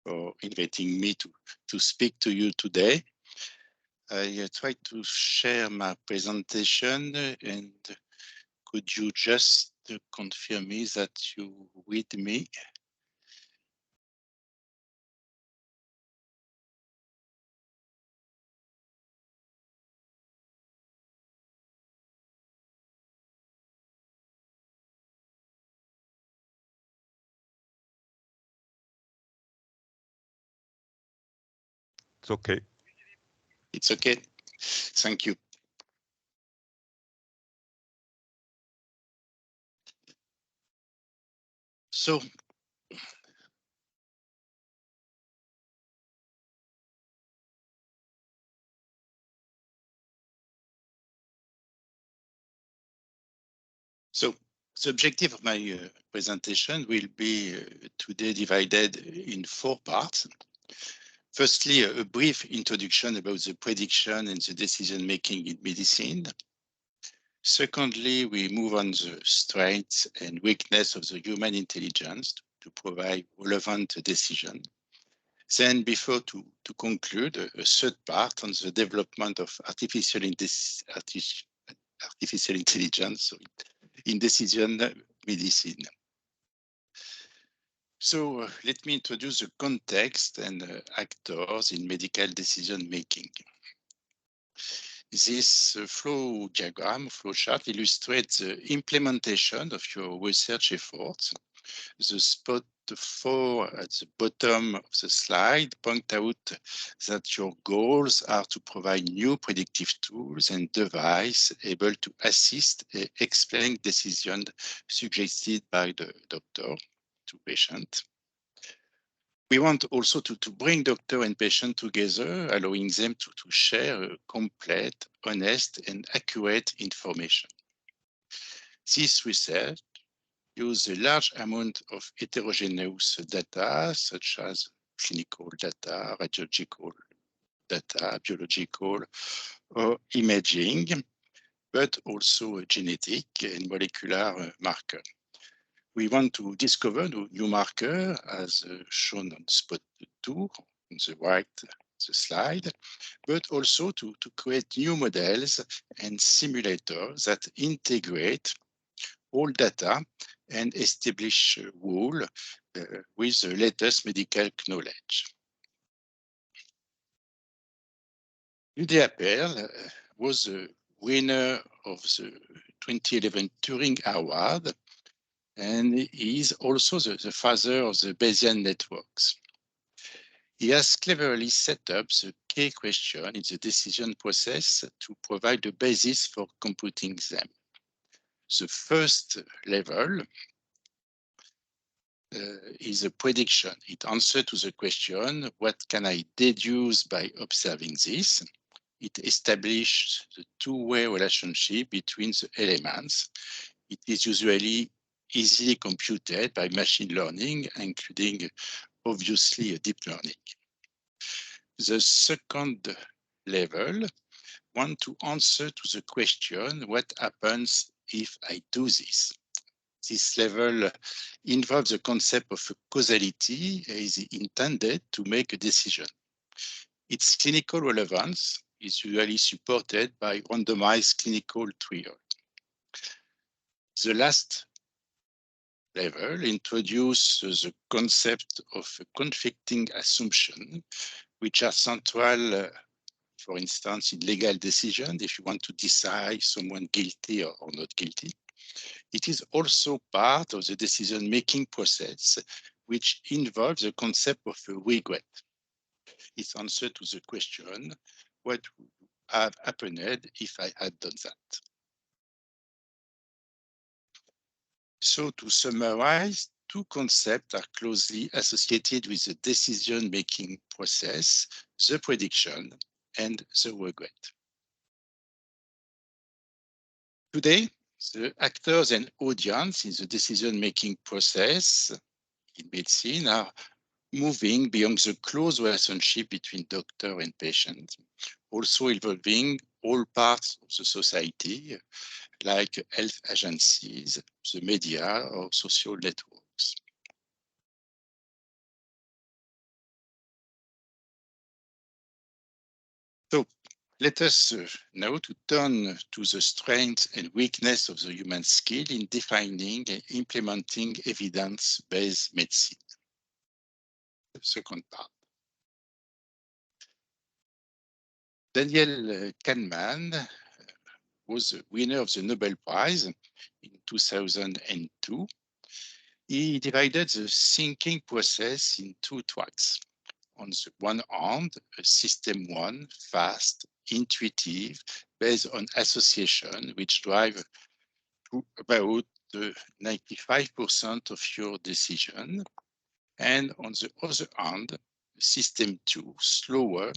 for inviting me to speak to you today. I try to share my presentation, and could you just confirm me that you with me? It's okay. It's okay. Thank you. So, so the objective of my presentation will be today divided in 4 parts. Firstly, a brief introduction about the prediction and the decision making in medicine. Secondly, we move on the strengths and weakness of the human intelligence to provide relevant decision. Then, before to conclude, a third part on the development of artificial intelligence in decision medicine. So let me introduce the context and actors in medical decision making. This flow diagram, flow chart illustrates the implementation of your research efforts. The spot 4 at the bottom of the slide point out that your goals are to provide new predictive tools and devices able to assist and explain decisions suggested by the doctor to patient. We want also to bring doctor and patient together, allowing them to share complete, honest, and accurate information. This research uses a large amount of heterogeneous data, such as clinical data, radiological data, biological, or imaging, but also genetic and molecular marker. We want to discover new marker, as shown on spot 2 on the right the slide, but also to create new models and simulators that integrate all data and establish a rule with the latest medical knowledge. Lydia Perl was the winner of the 2011 Turing Award, and he is also the father of the Bayesian networks. He has cleverly set up the key question in the decision process to provide the basis for computing them. The first level is a prediction. It answers to the question, what can I deduce by observing this? It establishes the two-way relationship between the elements. It is usually easily computed by machine learning, including obviously deep learning. The second level want to answer to the question, what happens if I do this? This level involves the concept of causality and is intended to make a decision. Its clinical relevance is usually supported by randomized clinical trial. The last level introduces the concept of conflicting assumption, which are central, for instance, in legal decision, if you want to decide someone guilty or not guilty. It is also part of the decision-making process, which involves the concept of regret. It's answer to the question, what would have happened if I had done that? So to summarize, two concepts are closely associated with the decision-making process, the prediction and the regret. Today, the actors and audience in the decision-making process in medicine are moving beyond the close relationship between doctor and patient, also involving all parts of the society, like health agencies, the media, or social networks. Let us now to turn to the strengths and weakness of the human skill in defining and implementing evidence-based medicine. The second part. Daniel Kahneman was the winner of the Nobel Prize in 2002. He divided the thinking process in two tracks. On the one hand, a system one, fast, intuitive, based on association, which drive to about 95% of your decision. And on the other hand, system two, slower,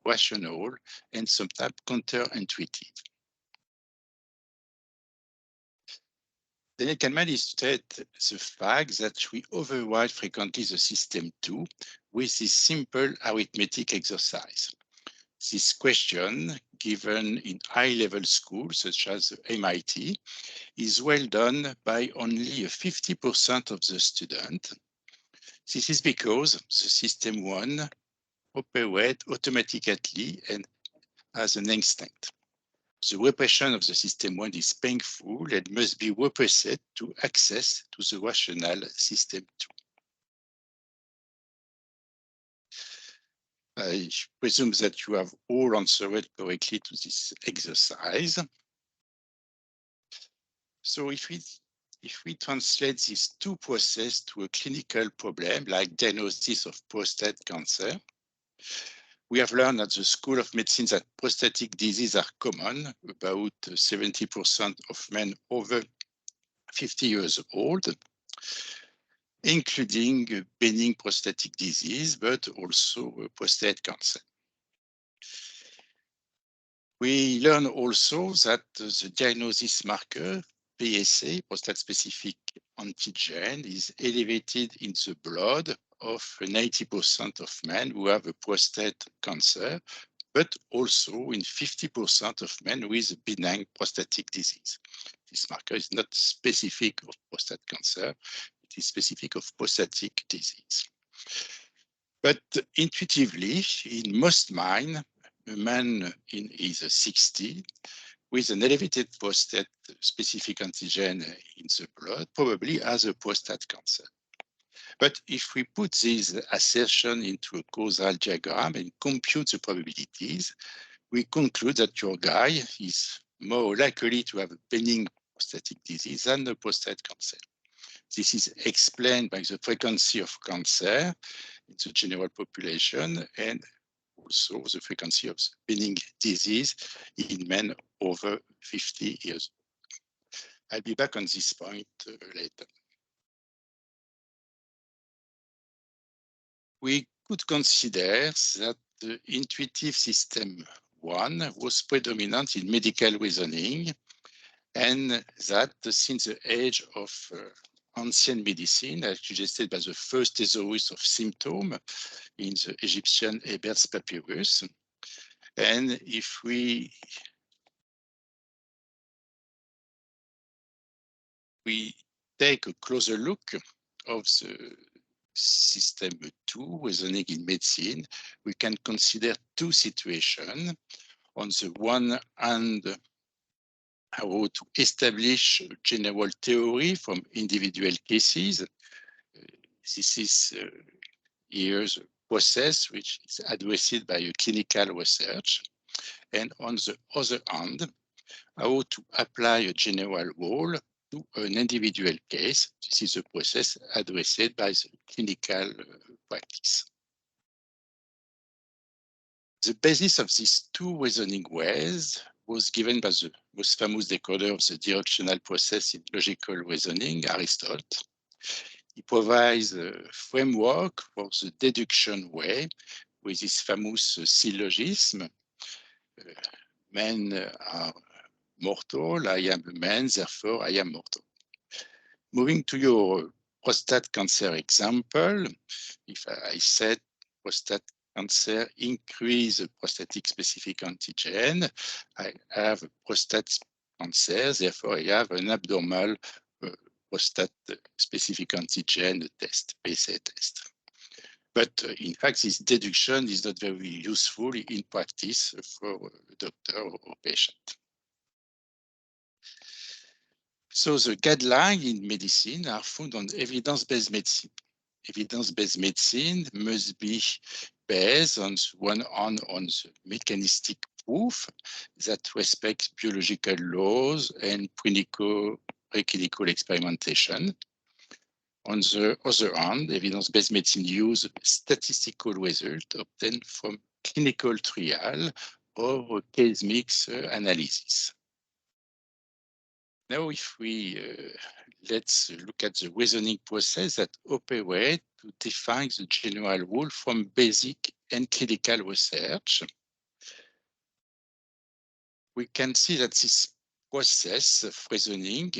rational, and sometimes counterintuitive. Daniel Kahneman illustrated the fact that we override frequently the system two with this simple arithmetic exercise. This question, given in high-level schools such as MIT, is well done by only 50% of the students. This is because the system one operates automatically and as an instinct. The repression of the system one is painful and must be repressed to access to the rational system two. I presume that you have all answered correctly to this exercise. So if we translate these two processes to a clinical problem like diagnosis of prostate cancer, we have learned at the School of Medicine that prostatic diseases are common. About 70% of men over 50 years old, including benign prostatic disease, but also prostate cancer. We learn also that the diagnosis marker, PSA, prostate-specific antigen, is elevated in the blood of 90% of men who have a prostate cancer, but also in 50% of men with benign prostatic disease. This marker is not specific of prostate cancer, it is specific of prostatic disease. But intuitively, in most men, a man in his 60s with an elevated prostate-specific antigen in the blood probably has a prostate cancer. But if we put this assertion into a causal diagram and compute the probabilities, we conclude that your guy is more likely to have a benign prostatic disease than a prostate cancer. This is explained by the frequency of cancer in the general population and also the frequency of benign disease in men over 50 years old. I'll be back on this point later. We could consider that the intuitive system one was predominant in medical reasoning, and that since the age of ancient medicine, as suggested by the first thesaurus of symptoms in the Egyptian Ebers papyrus. And if we take a closer look of the system two reasoning in medicine, we can consider two situations. On the one hand, how to establish a general theory from individual cases. This is here's a process which is addressed by a clinical research. And on the other hand, how to apply a general rule to an individual case. This is a process addressed by the clinical practice. The basis of these two reasoning ways was given by the most famous decoder of the directional process in logical reasoning, Aristotle. He provides a framework for the deduction way with this famous syllogism. Men are mortal, I am a man, therefore I am mortal. Moving to your prostate cancer example, if I said prostate cancer increase the prostatic specific antigen, I have a prostate cancer, therefore I have an abnormal prostate specific antigen test, PSA test. But in fact, this deduction is not very useful in practice for a doctor or patient. So the guidelines in medicine are found on evidence-based medicine. Evidence-based medicine must be based on the mechanistic proof that respects biological laws and preclinical experimentation. On the other hand, evidence-based medicine uses statistical results obtained from clinical trial or case mix analysis. Now, if we let's look at the reasoning process that operates to define the general rule from basic and clinical research. We can see that this process of reasoning,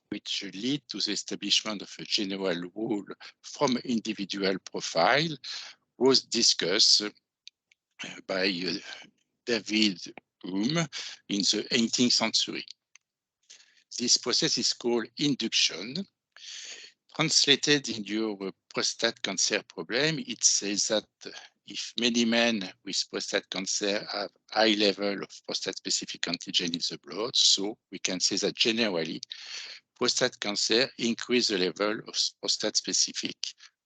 which lead to the establishment of a general rule from individual profile, was discussed by David Hume in the 18th century. This process is called induction. Translated in your prostate cancer problem, it says that if many men with prostate cancer have high level of prostate-specific antigen in the blood, so we can say that generally, prostate cancer increase the level of prostate-specific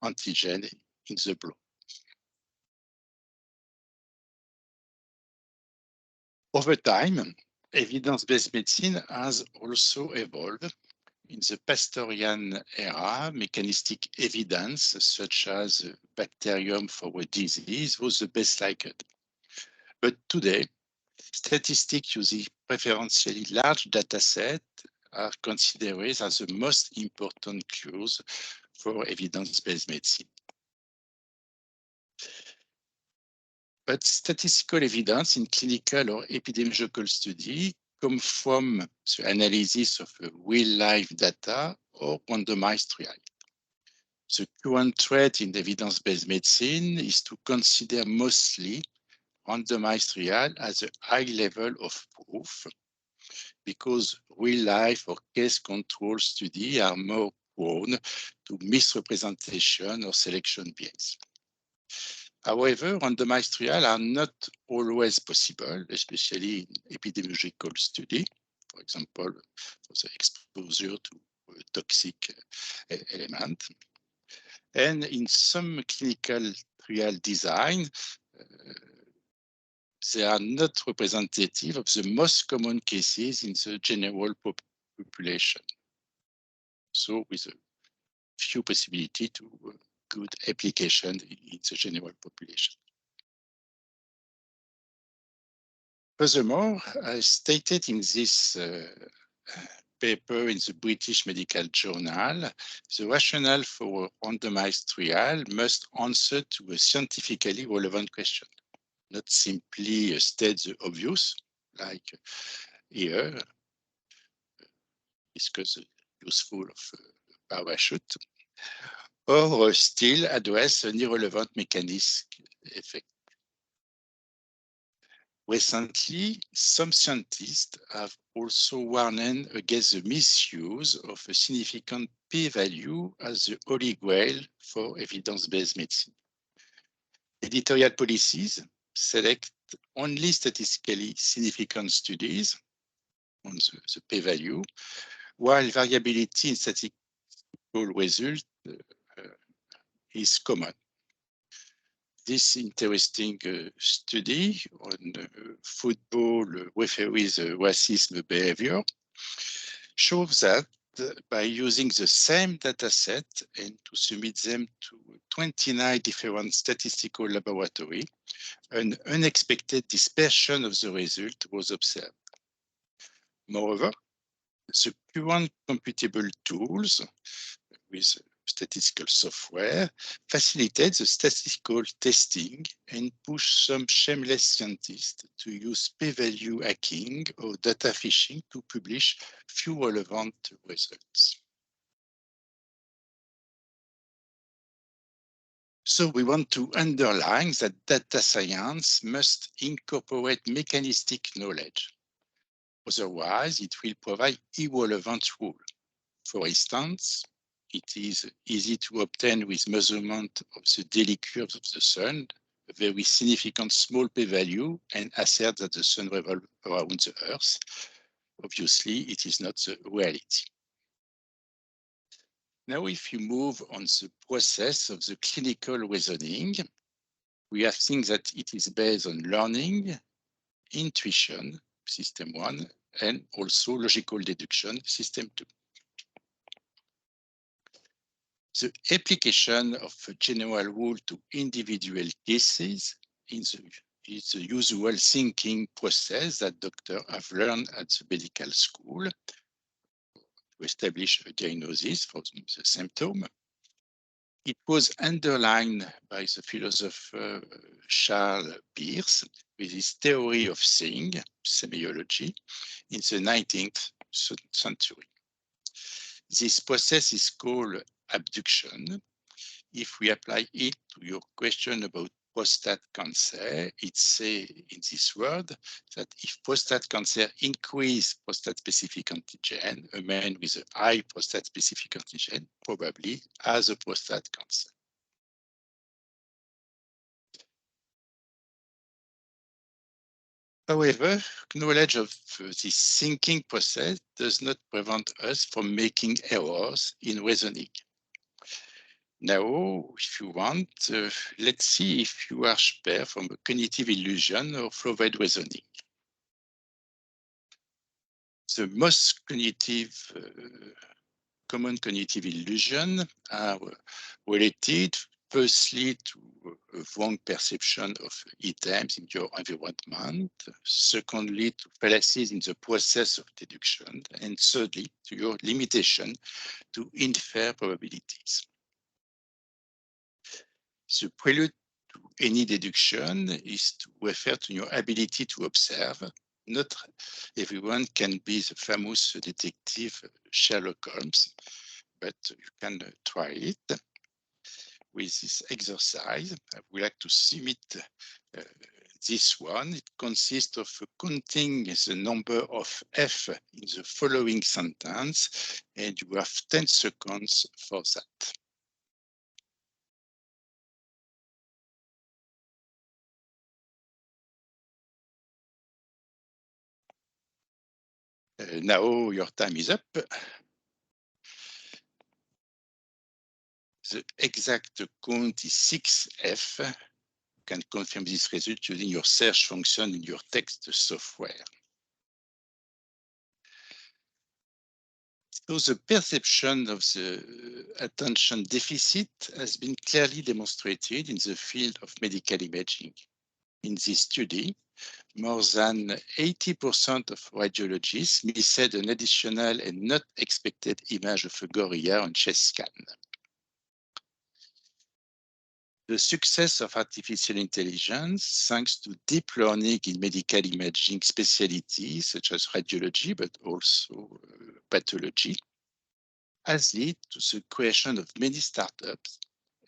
antigen in the blood. Over time, evidence-based medicine has also evolved. In the Pasteurian era, mechanistic evidence, such as bacterium for a disease, was the best liked. But today, statistics using preferentially large datasets are considered as the most important clues for evidence-based medicine. But statistical evidence in clinical or epidemiological study come from the analysis of real-life data or randomized trial. The current trend in evidence-based medicine is to consider mostly randomized trial as a high level of proof because real-life or case control study are more prone to misrepresentation or selection bias. However, randomized trials are not always possible, especially in epidemiological study, for example, for the exposure to a toxic element. And in some clinical trial design, they are not representative of the most common cases in the general population. So with a few possibility to good application in the general population. Furthermore, as stated in this paper in the British Medical Journal, the rationale for randomized trial must answer to a scientifically relevant question, not simply state the obvious, like here, discuss the useful of parachute, or still address an irrelevant mechanism effect. Recently, some scientists have also warned against the misuse of a significant p-value as the holy grail for evidence-based medicine. Editorial policies select only statistically significant studies on the p-value, while variability in statistical results is common. This interesting study on football referees' racism behavior shows that by using the same data set and to submit them to 29 different statistical laboratories, an unexpected dispersion of the result was observed. Moreover, the current computable tools with statistical software facilitate the statistical testing and push some shameless scientists to use p-value hacking or data phishing to publish few relevant results. So we want to underline that data science must incorporate mechanistic knowledge. Otherwise, it will provide irrelevant rules. For instance, it is easy to obtain with measurement of the daily curves of the sun, a very significant small p-value, and assert that the sun revolves around the Earth. Obviously, it is not the reality. Now, if you move on the process of the clinical reasoning, we have seen that it is based on learning, intuition, system 1, and also logical deduction, system 2. The application of a general rule to individual cases is the usual thinking process that doctors have learned at the medical school to establish a diagnosis for the symptom. It was underlined by the philosopher Charles Peirce with his theory of seeing, semiology, in the 19th century. This process is called abduction. If we apply it to your question about prostate cancer, it says in this word that if prostate cancer increase prostate-specific antigen, a man with a high prostate-specific antigen probably has a prostate cancer. However, knowledge of this thinking process does not prevent us from making errors in reasoning. Now, if you want, let's see if you are spared from a cognitive illusion or flawed reasoning. The most common cognitive illusions are related firstly to a wrong perception of items in your environment, secondly to fallacies in the process of deduction, and thirdly to your limitation to infer probabilities. The prelude to any deduction is to refer to your ability to observe. Not everyone can be the famous detective Sherlock Holmes, but you can try it. With this exercise, I would like to submit this one. It consists of counting the number of F in the following sentence, and you have 10 seconds for that. Now your time is up. The exact count is 6F. You can confirm this result using your search function in your text software. So the perception of the attention deficit has been clearly demonstrated in the field of medical imaging. In this study, more than 80% of radiologists missed an additional and not expected image of a gorilla on chest scan. The success of artificial intelligence, thanks to deep learning in medical imaging specialties such as radiology, but also pathology, has led to the creation of many startups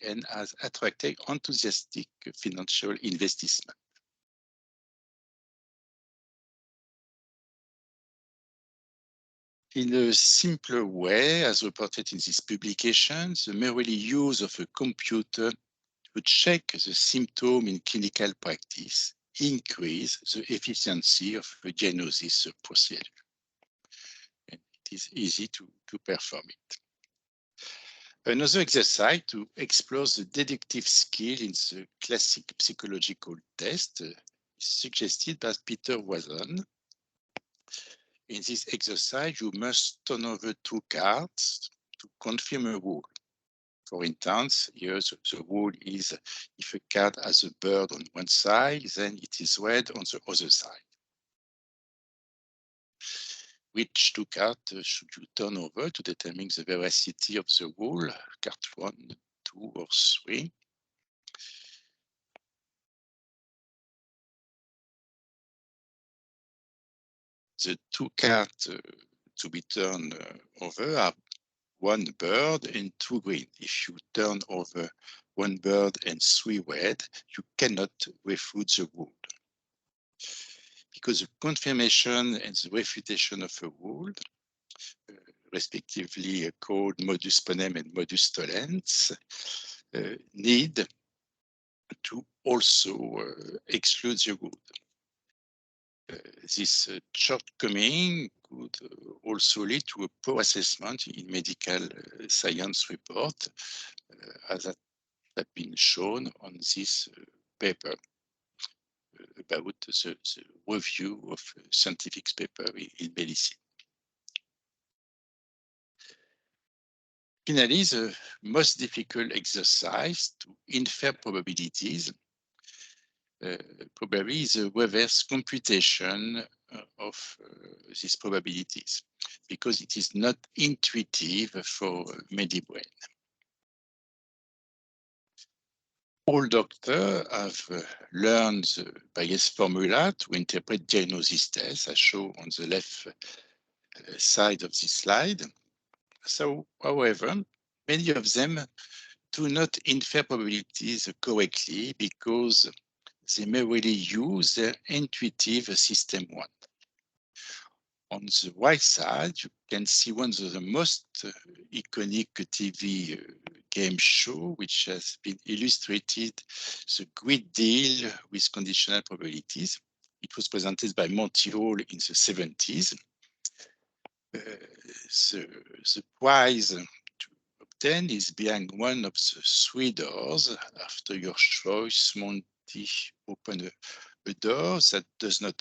and has attracted enthusiastic financial investment. In a simpler way, as reported in this publication, the merely use of a computer to check the symptom in clinical practice increase the efficiency of the diagnosis procedure. And it is easy to perform it. Another exercise to explore the deductive skill in the classic psychological test is suggested by Peter Watson. In this exercise, you must turn over 2 cards to confirm a rule. For instance, here the rule is if a card has a bird on one side, then it is red on the other side. Which 2 cards should you turn over to determine the veracity of the rule? Card 1, 2, or 3? The 2 cards to be turned over are 1 bird and 2 green. If you turn over 1 bird and 3 red, you cannot refute the rule. Because the confirmation and the refutation of a rule respectively called modus ponens and modus tollens, need to also exclude the good. This shortcoming could also lead to a poor assessment in medical science report, as that have been shown on this paper about the review of scientific paper in medicine. Finally, the most difficult exercise to infer probabilities probably is a reverse computation of these probabilities, because it is not intuitive for MediBrain. All doctors have learned the Bayes formula to interpret diagnosis tests, as shown on the left side of this slide. So, however, many of them do not infer probabilities correctly because they may really use their intuitive system one. On the right side, you can see one of the most iconic TV game show, which has been illustrated, the great deal with conditional probabilities. It was presented by Monty Hall in the 70s. The prize to obtain is behind one of the three doors. After your choice, Monty opened a door that does not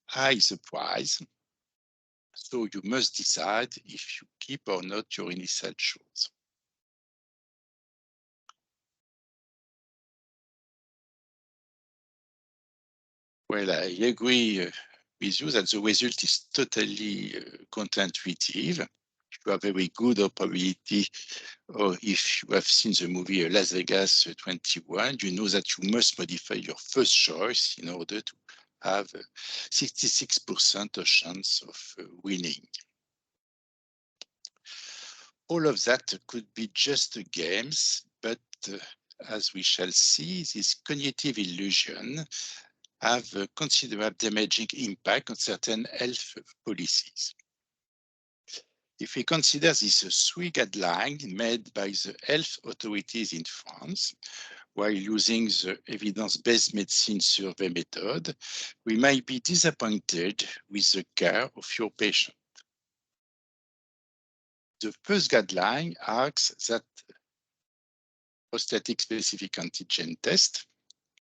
hide the prize. So you must decide if you keep or not your initial choice. Well, I agree with you that the result is totally counterintuitive. If you have very good probability, or if you have seen the movie Las Vegas 21, you know that you must modify your first choice in order to have 66% of chance of winning. All of that could be just games, but as we shall see, this cognitive illusion have a considerable damaging impact on certain health policies. If we consider this three guidelines made by the health authorities in France, while using the evidence-based medicine survey method, we might be disappointed with the care of your patient. The first guideline asks that prostatic specific antigen test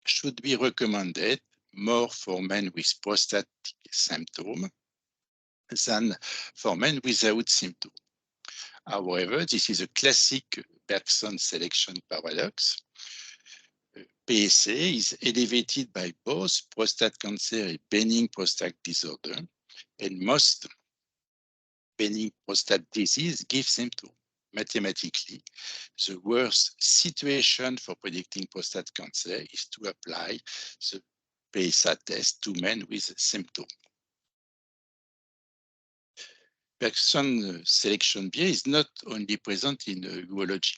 should be recommended more for men with prostatic symptoms than for men without symptoms. However, this is a classic Bergson selection paradox. PSA is elevated by both prostate cancer and benign prostate disorder, and most benign prostate disease give symptoms. Mathematically, the worst situation for predicting prostate cancer is to apply the PSA test to men with symptoms. Bergson selection bias is not only present in urology.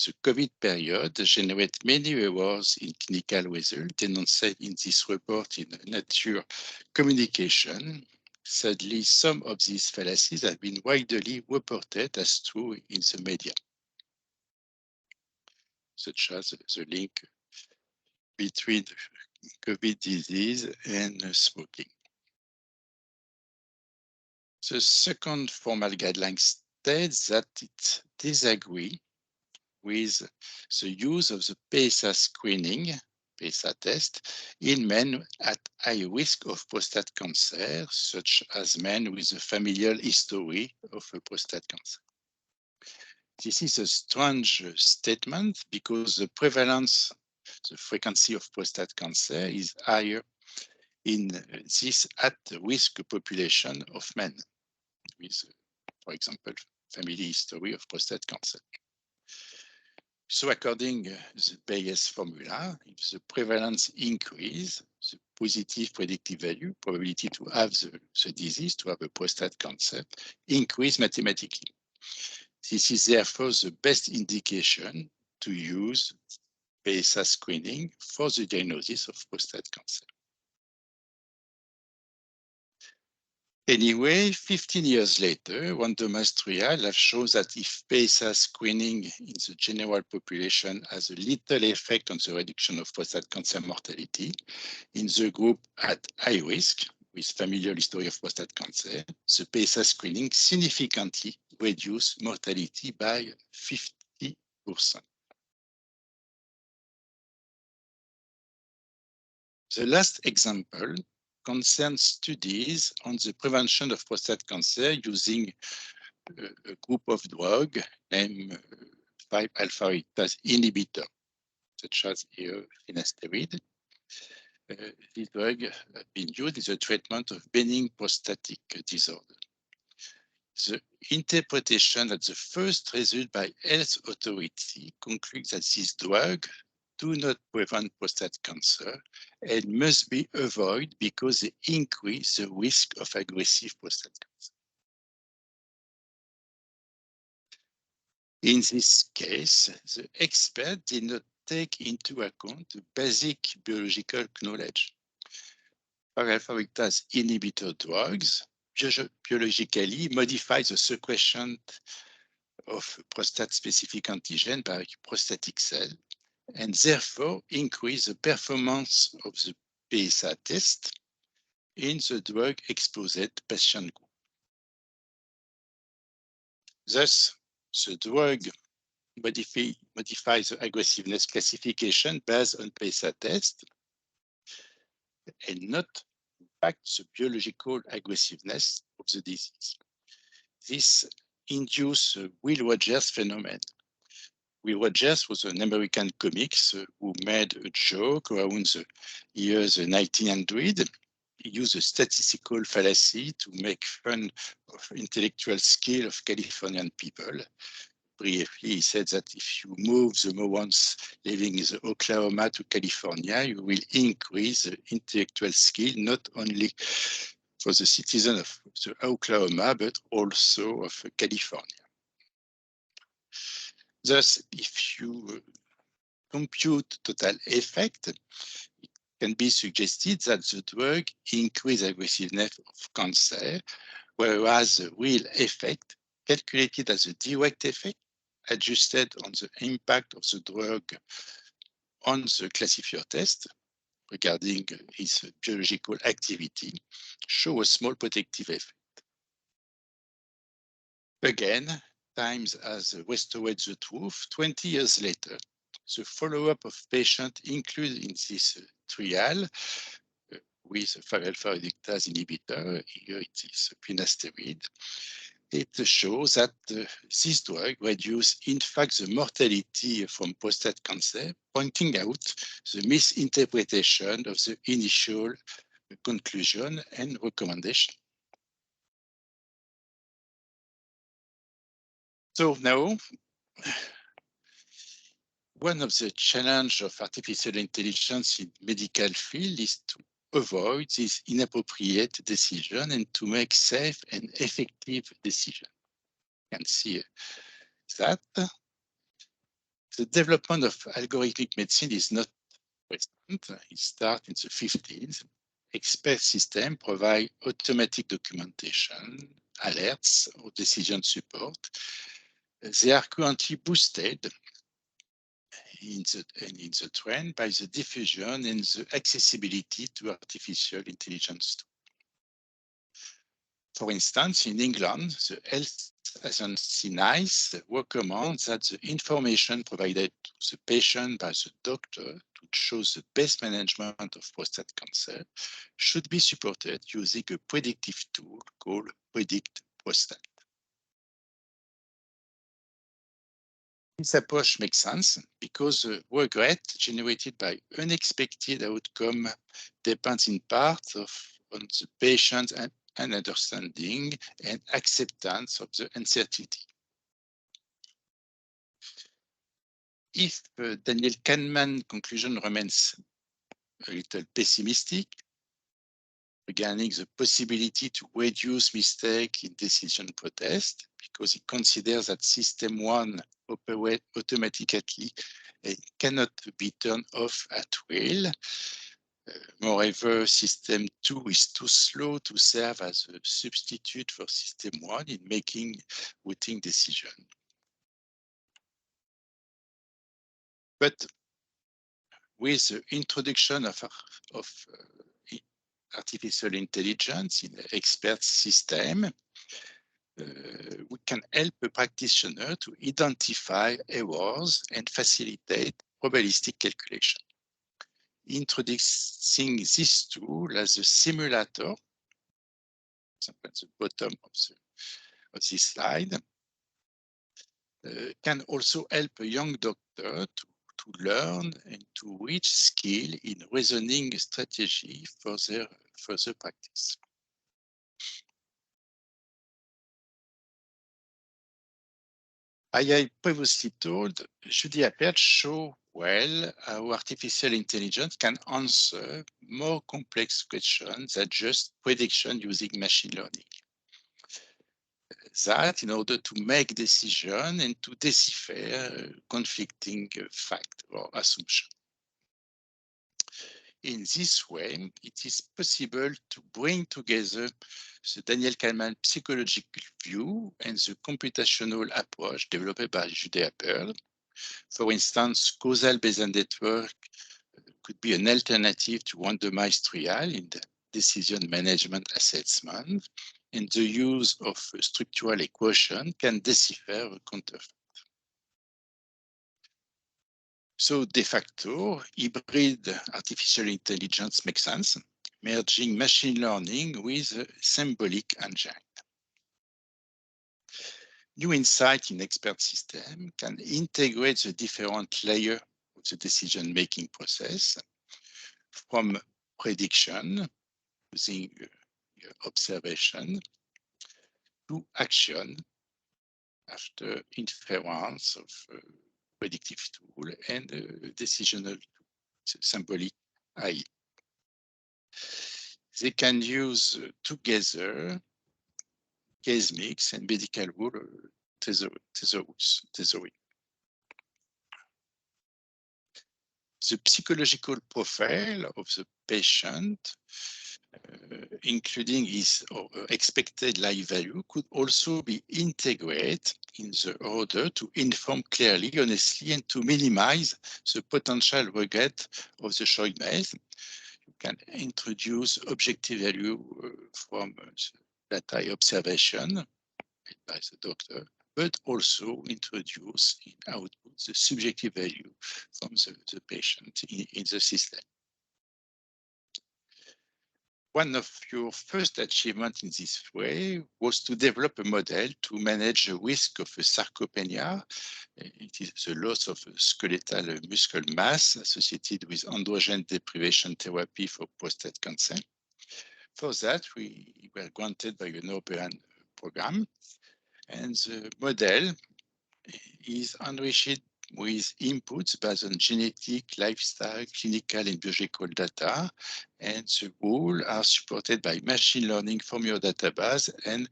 The COVID period generated many errors in clinical results denounced in this report in Nature Communication. Sadly, some of these fallacies have been widely reported as true in the media, such as the link between COVID disease and smoking. The second formal guideline states that it disagrees with the use of the PSA screening, PSA test, in men at high risk of prostate cancer, such as men with a familial history of prostate cancer. This is a strange statement because the prevalence, the frequency of prostate cancer is higher in this at-risk population of men with, for example, family history of prostate cancer. So according to the Bayes formula, if the prevalence increase, the positive predictive value, probability to have the disease, to have a prostate cancer, increase mathematically. This is therefore the best indication to use PSA screening for the diagnosis of prostate cancer. Anyway, 15 years later, randomized trial have shown that if PSA screening in the general population has a little effect on the reduction of prostate cancer mortality, in the group at high risk with familial history of prostate cancer, the PSA screening significantly reduced mortality by 50%. The last example concerns studies on the prevention of prostate cancer using a group of drugs named 5-alpha reductase inhibitor, such as here finasteride. This drug has been used in the treatment of benign prostatic disorder. The interpretation of the first result by health authority concludes that these drugs do not prevent prostate cancer and must be avoided because they increase the risk of aggressive prostate cancer. In this case, the expert did not take into account the basic biological knowledge. 5-alpha reductase inhibitor drugs biologically modify the secretion of prostate-specific antigen by prostatic cell and therefore increase the performance of the PSA test in the drug-exposed patient group. Thus, the drug modifies the aggressiveness classification based on PSA test and not impact the biological aggressiveness of the disease. This induced the Will Rogers phenomenon. Will Rogers was an American comic who made a joke around the years 1900. He used a statistical fallacy to make fun of intellectual skill of Californian people. Briefly, he said that if you move the Mormons living in Oklahoma to California, you will increase the intellectual skill not only for the citizens of the Oklahoma, but also of California. Thus, if you compute total effect, it can be suggested that the drug increases aggressiveness of cancer, whereas the real effect, calculated as a direct effect, adjusted on the impact of the drug on the classifier test regarding its biological activity, show a small protective effect. Again, time has restored the truth. 20 years later, the follow-up of patients included in this trial with 5-alpha reductase inhibitor, here it is finasteride, it shows that this drug reduces, in fact, the mortality from prostate cancer, pointing out the misinterpretation of the initial conclusion and recommendation. So now, one of the challenges of artificial intelligence in medical field is to avoid this inappropriate decision and to make safe and effective decisions. You can see that the development of algorithmic medicine is not recent. It started in the 50s. Expert systems provide automatic documentation, alerts, or decision support. They are currently boosted in the trend by the diffusion and the accessibility to artificial intelligence. For instance, in England, the Health Agency NICE recommends that the information provided to the patient by the doctor to choose the best management of prostate cancer should be supported using a predictive tool called Predict Prostate. This approach makes sense because the regret generated by unexpected outcome depends in part on the patient's understanding and acceptance of the uncertainty. If Daniel Kahneman's conclusion remains a little pessimistic regarding the possibility to reduce mistake in decision protest, because he considers that system 1 operates automatically and cannot be turned off at will, Moreover, System 2 is too slow to serve as a substitute for System 1 in making routing decision. But with the introduction of artificial intelligence in the expert system, we can help a practitioner to identify errors and facilitate probabilistic calculation. Introducing this tool as a simulator, at the bottom of this slide, can also help a young doctor to learn and to reach skill in reasoning strategy for their further practice. I previously told, Judy Appert show well how artificial intelligence can answer more complex questions than just prediction using machine learning. That in order to make decisions and to decipher conflicting fact or assumption. In this way, it is possible to bring together the Daniel Kahneman psychological view and the computational approach developed by Judy Appert. For instance, causal Bayesian network could be an alternative to randomized trial in the decision management assessment, and the use of structural equation can decipher a counterfeit. So de facto, hybrid artificial intelligence makes sense, merging machine learning with a symbolic engine. New insight in expert system can integrate the different layers of the decision-making process, from prediction using observation to action after inference of predictive tool and decisional symbolic AI. They can use together case mix and medical rule theory. The psychological profile of the patient, including his expected life value, could also be integrated in the order to inform clearly, honestly, and to minimize the potential regret of the choice made. You can introduce objective value from data observation by the doctor, but also introduce in output the subjective value from the patient in the system. One of your first achievements in this way was to develop a model to manage the risk of sarcopenia. It is the loss of skeletal muscle mass associated with androgen deprivation therapy for prostate cancer. For that, we were granted by an European program, and the model is enriched with inputs based on genetic, lifestyle, clinical, and biological data, and the rules are supported by machine learning from your database and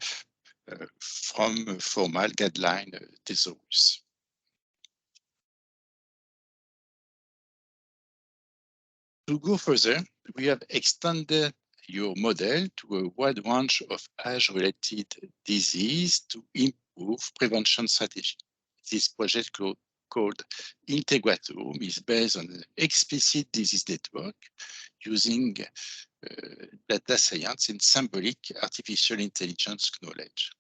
from formal guideline thesaurus. To go further, we have extended your model to a wide range of age-related disease to improve prevention strategy. This project called Integratome is based on an explicit disease network using data science and symbolic artificial intelligence knowledge.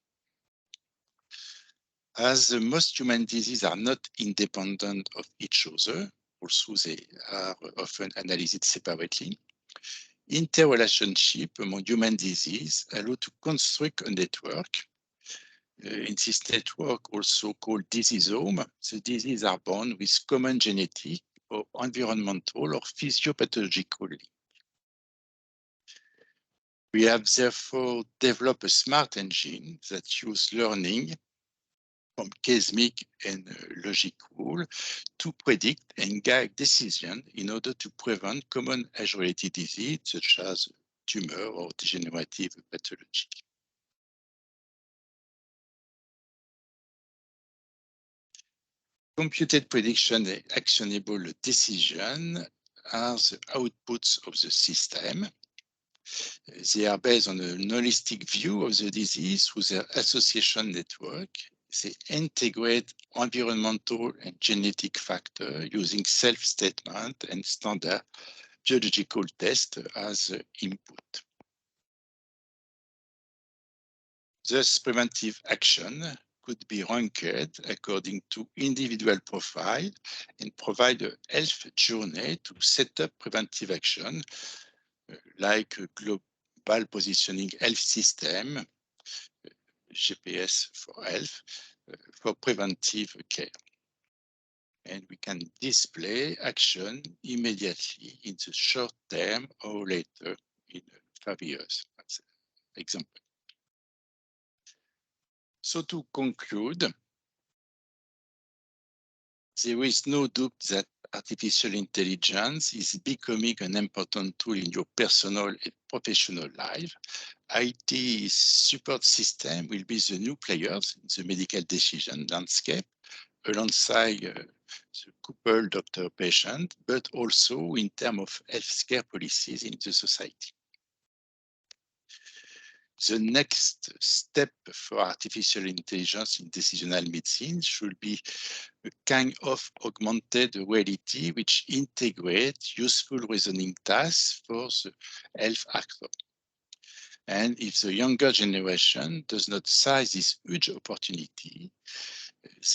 As most human diseases are not independent of each other, also they are often analyzed separately, interrelationship among human disease allow to construct a network. In this network, also called diseasome, the diseases are born with common genetic or environmental or physiopathological link. We have therefore developed a smart engine that uses learning from cosmic and logic rule to predict and guide decisions in order to prevent common age-related disease such as tumor or degenerative pathology. Computed prediction and actionable decision are the outputs of the system. They are based on a holistic view of the disease through their association network. They integrate environmental and genetic factors using self-statement and standard biological tests as input. Thus, preventive action could be ranked according to individual profile and provide a health journey to set up preventive action, like a global positioning health system, GPS for health, for preventive care. And we can display action immediately in the short term or later in 5 years, as an example. So to conclude, there is no doubt that artificial intelligence is becoming an important tool in your personal and professional life. IT support system will be the new players in the medical decision landscape, alongside the couple doctor-patient, but also in terms of healthcare policies in the society. The next step for artificial intelligence in decisional medicine should be a kind of augmented reality which integrates useful reasoning tasks for the health actor. And if the younger generation does not seize this huge opportunity,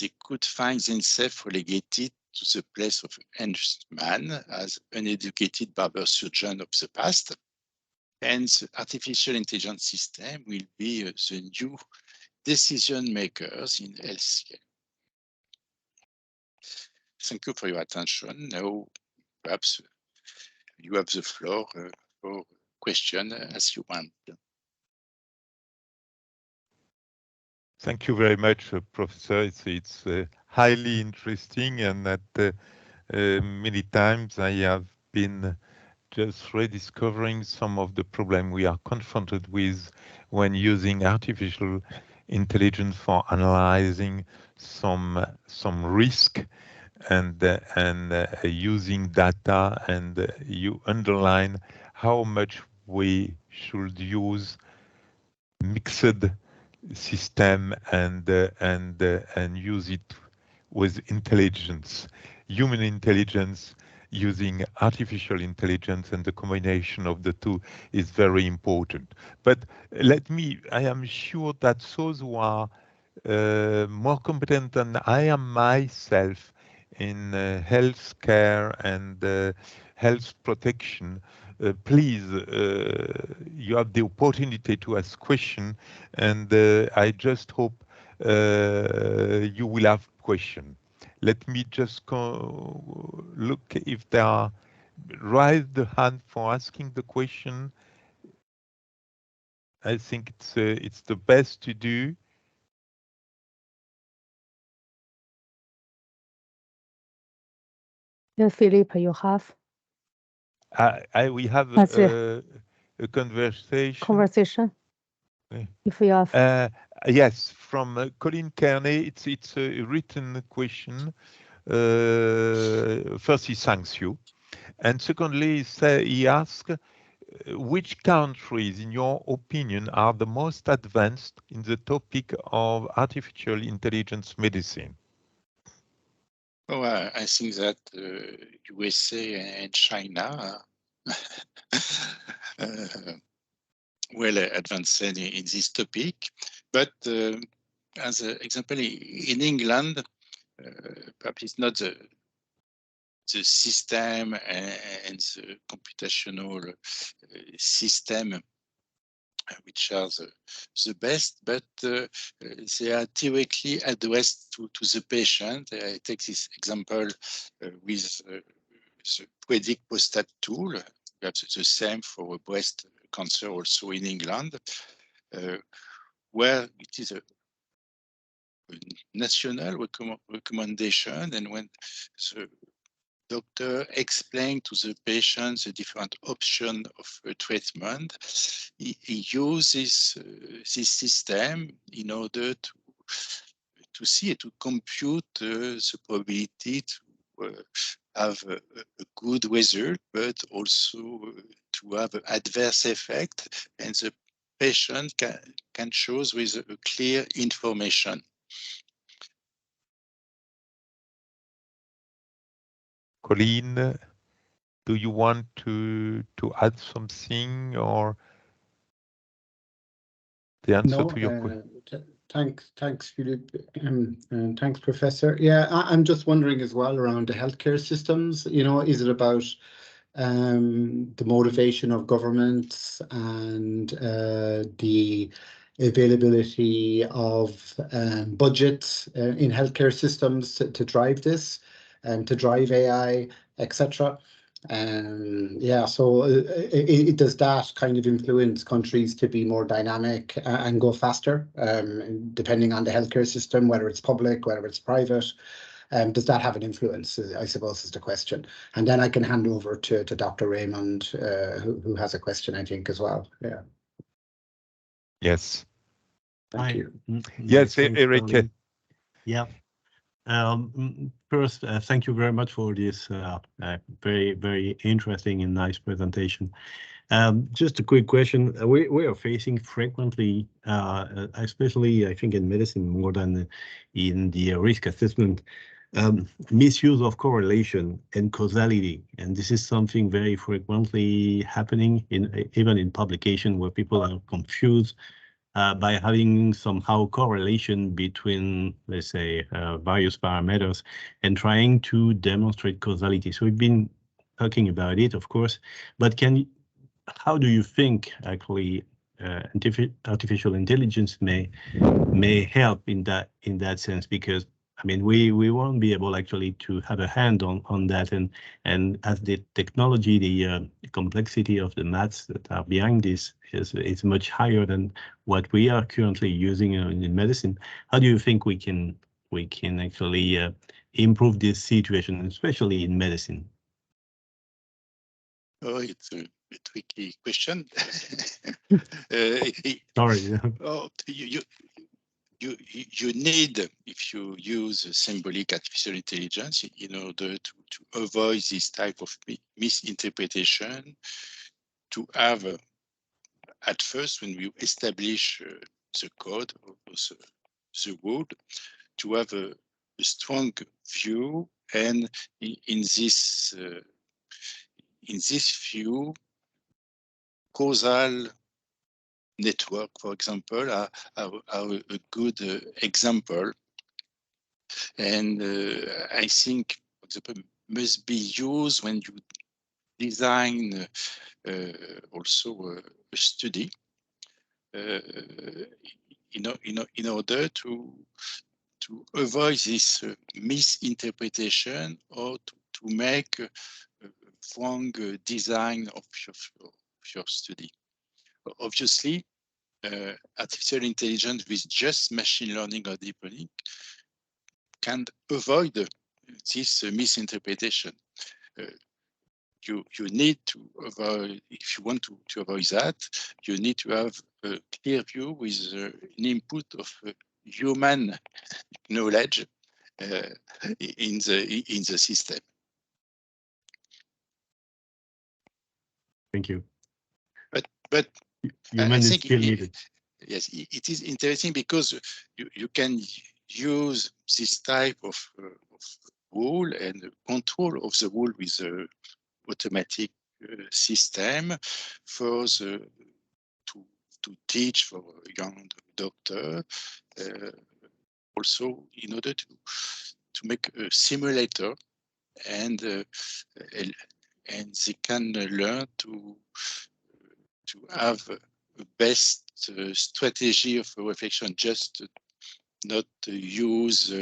they could find themselves relegated to the place of henchman as uneducated barber surgeon of the past. And the artificial intelligence system will be the new decision makers in healthcare. Thank you for your attention. Now, perhaps you have the floor for question as you want. Thank you very much, Professor. It's highly interesting, and that many times I have been just rediscovering some of the problem we are confronted with when using artificial intelligence for analyzing some risk and using data, and you underline how much we should use mixed system and use it with intelligence, human intelligence using artificial intelligence, and the combination of the two is very important. But I am sure that those who are more competent than I am myself in health care and health protection, please, you have the opportunity to ask questions, and I just hope you will have questions. Let me just look if there are. Raise the hand for asking the question. I think it's the best to do. Yes, Philippe, you have. We have a conversation. If you have. Yes, from Colin Kearney. It's a written question. First, he thanks you, and secondly, he asks, which countries, in your opinion, are the most advanced in the topic of artificial intelligence medicine? Oh, I think that USA and China well advanced in this topic. But as an example, in England, perhaps it's not the system and the computational system which are the best, but they are directly addressed to the patient. I take this example with the Predict Prostate tool. Perhaps it's the same for breast cancer also in England, where it is a national recommendation, and when the doctor explains to the patient the different options of treatment, he uses this system in order to see and to compute the probability have a good result, but also to have an adverse effect, and the patient can choose with a clear information. Colleen, do you want to add something or the answer to your question? Thanks, Philippe, and thanks, Professor. Yeah, I'm just wondering as well around the healthcare systems. You know, is it about the motivation of governments and the availability of budgets in healthcare systems to drive this and to drive AI, etc.? Yeah, so does that kind of influence countries to be more dynamic and go faster, depending on the healthcare system, whether it's public, whether it's private? Does that have an influence, I suppose, is the question. And then I can hand over to Dr. Raymond, who has a question, I think, as well. Yeah. Yes. Thank you. Yes, Eric. Yeah. First, thank you very much for this very, very interesting and nice presentation. Just a quick question. We are facing frequently, especially I think in medicine more than in the risk assessment, misuse of correlation and causality. And this is something very frequently happening even in publication where people are confused by having somehow correlation between, let's say, various parameters and trying to demonstrate causality. So we've been talking about it, of course, but how do you think actually artificial intelligence may help in that sense? Because I mean, we won't be able actually to have a hand on that, and as the technology, the complexity of the maths that are behind this is much higher than what we are currently using in medicine. How do you think we can actually improve this situation, especially in medicine? Oh, it's a tricky question. Sorry. Oh, you need, if you use symbolic artificial intelligence in order to avoid this type of misinterpretation, to have, at first, when you establish the code or the rule, to have a strong view, and in this view, causal network, for example, are a good example. And I think, for example, must be used when you design also a study in order to avoid this misinterpretation or to make a wrong design of your study. Obviously, artificial intelligence with just machine learning or deep learning can avoid this misinterpretation. You need to avoid, if you want to avoid that, you need to have a clear view with an input of human knowledge in the system. Thank you. But human is still needed. Yes, it is interesting because you can use this type of rule and control of the rule with the automatic system for to teach for a young doctor, also in order to make a simulator, and they can learn to have a best strategy of reflection, just not use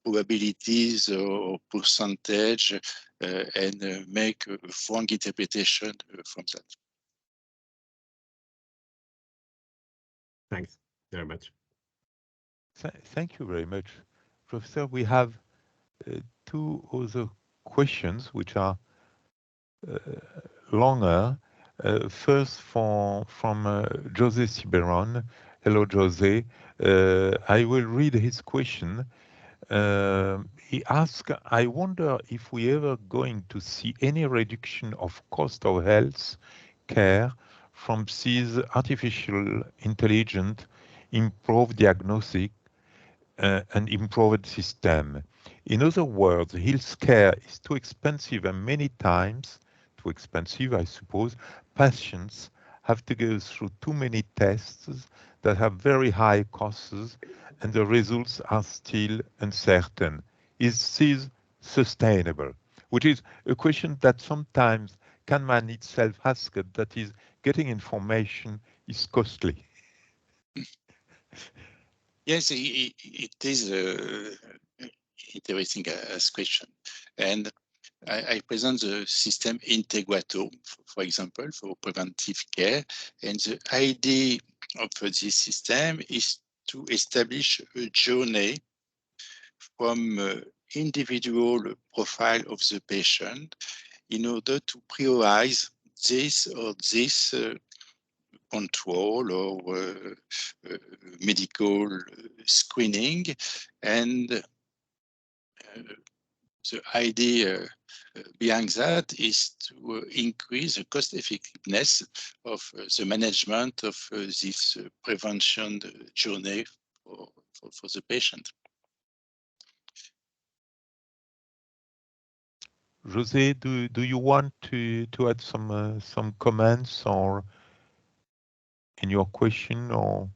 probabilities or percentage and make a wrong interpretation from that. Thanks very much. Thank you very much, Professor. We have two other questions which are longer. First from Jose Ciberon. Hello, Jose. I will read his question. he asked, I wonder if we ever going to see any reduction of cost of health care from these artificial intelligence improved diagnostic and improved system. In other words, health care is too expensive and many times, too expensive, I suppose, patients have to go through too many tests that have very high costs and the results are still uncertain. Is this sustainable? Which is a question that sometimes Kahneman itself asked, that is, getting information is costly. Yes, it is interesting as question. And I present the system Integrato, for example, for preventive care. And the idea of this system is to establish a journey from individual profile of the patient in order to prioritize this or this control or medical screening. And the idea behind that is to increase the cost effectiveness of the management of this prevention journey for the patient. José, do you want to add some comments or in your question, or?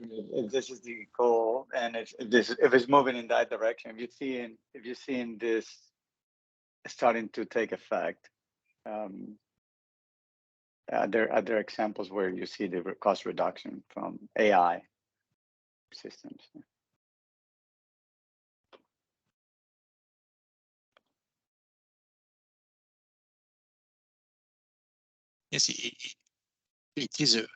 If this is the goal, and if it's moving in that direction, if you're seeing this starting to take effect, are there examples where you see the cost reduction from AI systems? Yes, it is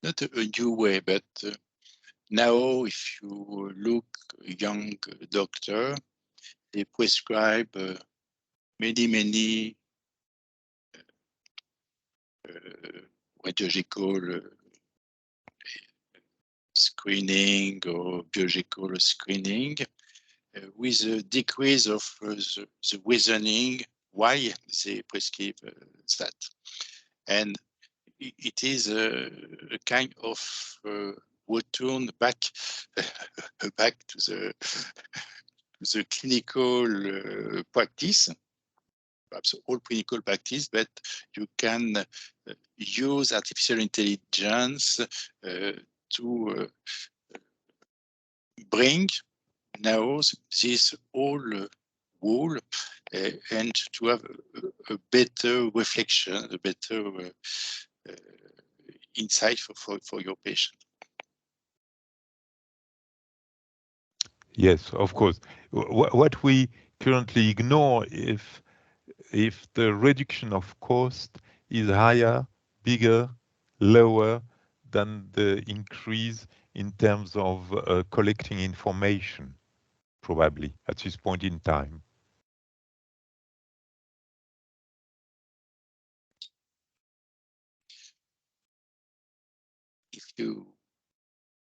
not a new way, but now if you look young doctor, they prescribe many radiological screening or biological screening with a decrease of the reasoning why they prescribe that. And it is a kind of return back to the clinical practice, perhaps all clinical practice, but you can use artificial intelligence to bring now this whole rule and to have a better reflection, a better insight for your patient. Yes, of course. What we currently ignore, if the reduction of cost is higher, bigger, lower than the increase in terms of collecting information, probably at this point in time. If you,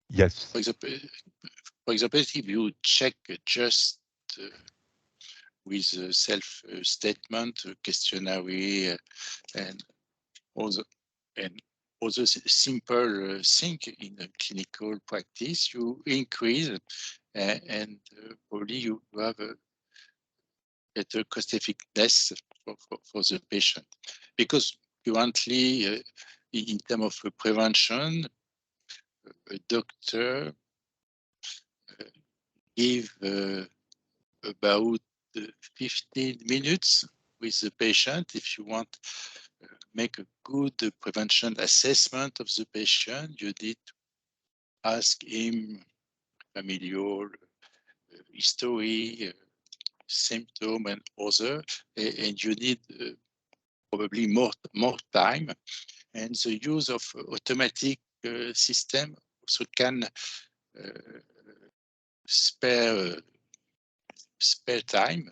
yes, for example, if you check just with a self-statement, questionnaire, and other simple thing in a clinical practice, you increase and probably you have a better cost effectiveness for the patient. Because currently, in terms of prevention, a doctor give about 15 minutes with the patient. If you want make a good prevention assessment of the patient, you need to ask him familial history, symptom and other, and you need probably more time. And the use of automatic system also can spare time,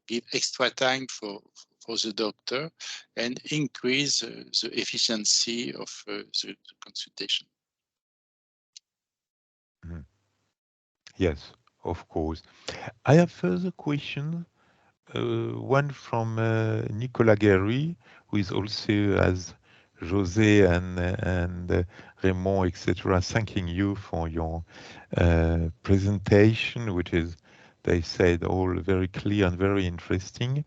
give extra time for for the doctor and increase the efficiency of the consultation. Yes, of course. I have further questions. One from Nicolas Guéry, who is also, as José and Raymond, etc., thanking you for your presentation, which is, they said, all very clear and very interesting.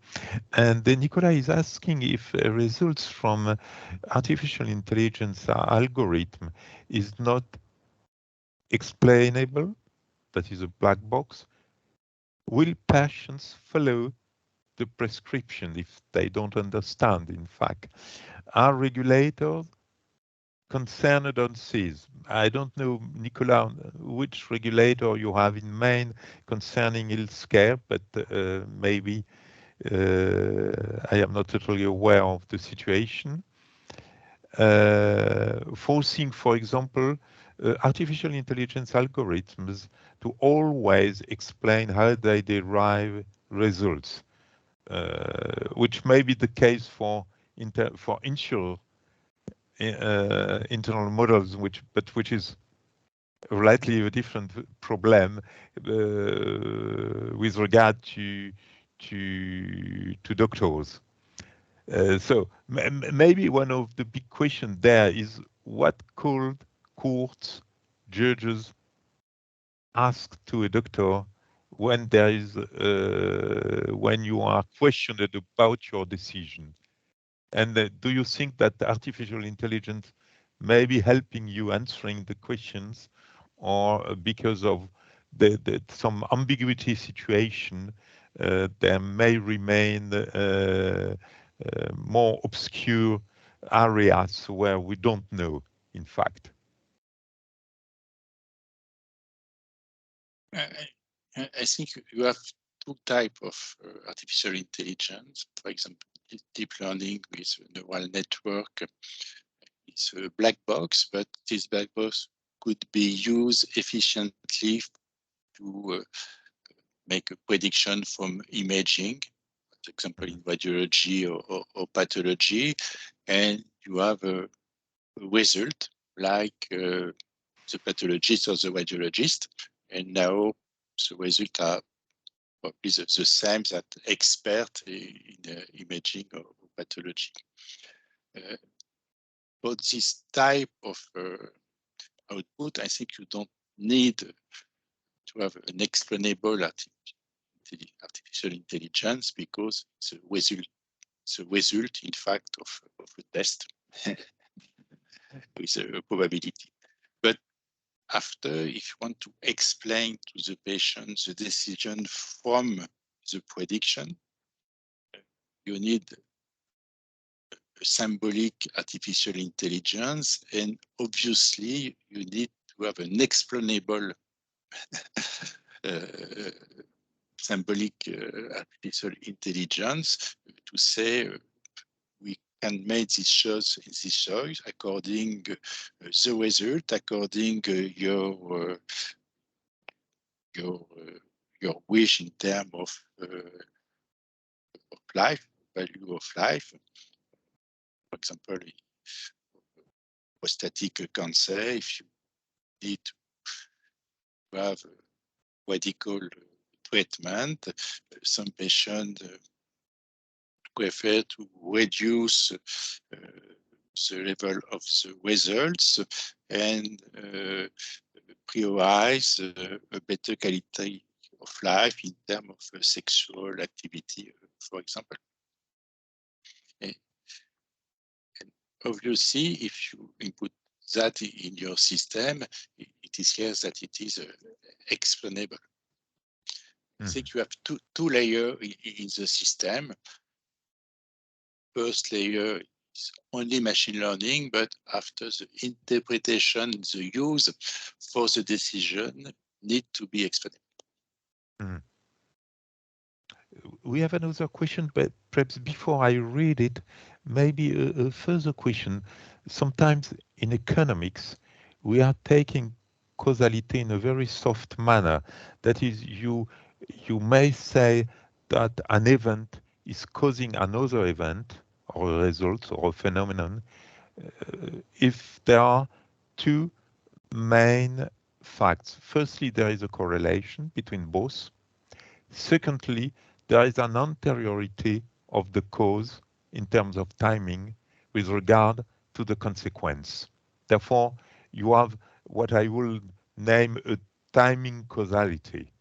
And Nicolas is asking if results from artificial intelligence algorithm is not explainable, that is a black box. Will patients follow the prescription if they don't understand? In fact, are regulators concerned on this? I don't know, Nicolas, which regulator you have in mind concerning healthcare, but maybe I am not totally aware of the situation. Forcing, for example, artificial intelligence algorithms to always explain how they derive results, which may be the case for internal models, which is slightly a different problem with regard to doctors. So maybe one of the big questions there is what could courts, judges ask to a doctor when there is when you are questioned about your decision? And do you think that artificial intelligence may be helping you answering the questions, or because of some ambiguity situation, there may remain more obscure areas where we don't know, in fact? I think you have two types of artificial intelligence. For example, deep learning with neural network is a black box, but this black box could be used efficiently to make a prediction from imaging, for example, in radiology or pathology, and you have a result like the pathologist or the radiologist, and now the results are probably the same that expert in imaging or pathology. But this type of output, I think you don't need to have an explainable artificial intelligence, because it's a result, in fact, of a test with a probability. But after, if you want to explain to the patient the decision from the prediction, you need a symbolic artificial intelligence, and obviously you need to have an explainable symbolic artificial intelligence to say we can make this choice according the result, according your wish in terms of life, value of life. For example, prostatic cancer, if you need to have radical treatment, some patients prefer to reduce the level of the results and prioritize a better quality of life in terms of sexual activity, for example. And obviously, if you input that in your system, it is clear that it is explainable. I think you have two layers in the system. First layer is only machine learning, but after the interpretation, the use for the decision need to be explained. We have another question, but perhaps before I read it, maybe a further question. Sometimes in economics, we are taking causality in a very soft manner. That is, you may say that an event is causing another event or a result or a phenomenon if there are two main facts. Firstly, there is a correlation between both. Secondly, there is an anteriority of the cause in terms of timing with regard to the consequence. Therefore, you have what I will name a timing causality,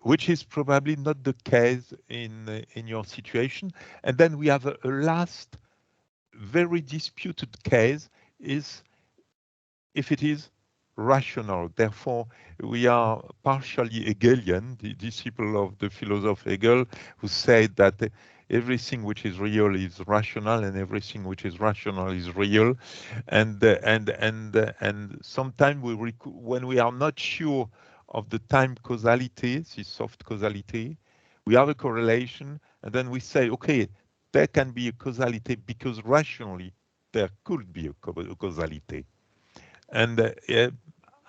which is probably not the case in your situation. And then we have a last very disputed case is if it is rational. Therefore, we are partially Hegelian, the disciple of the philosopher Hegel, who said that everything which is real is rational and everything which is rational is real. And sometimes when we are not sure of the time causality, this soft causality, we have a correlation, and then we say, okay, there can be a causality because rationally there could be a causality. And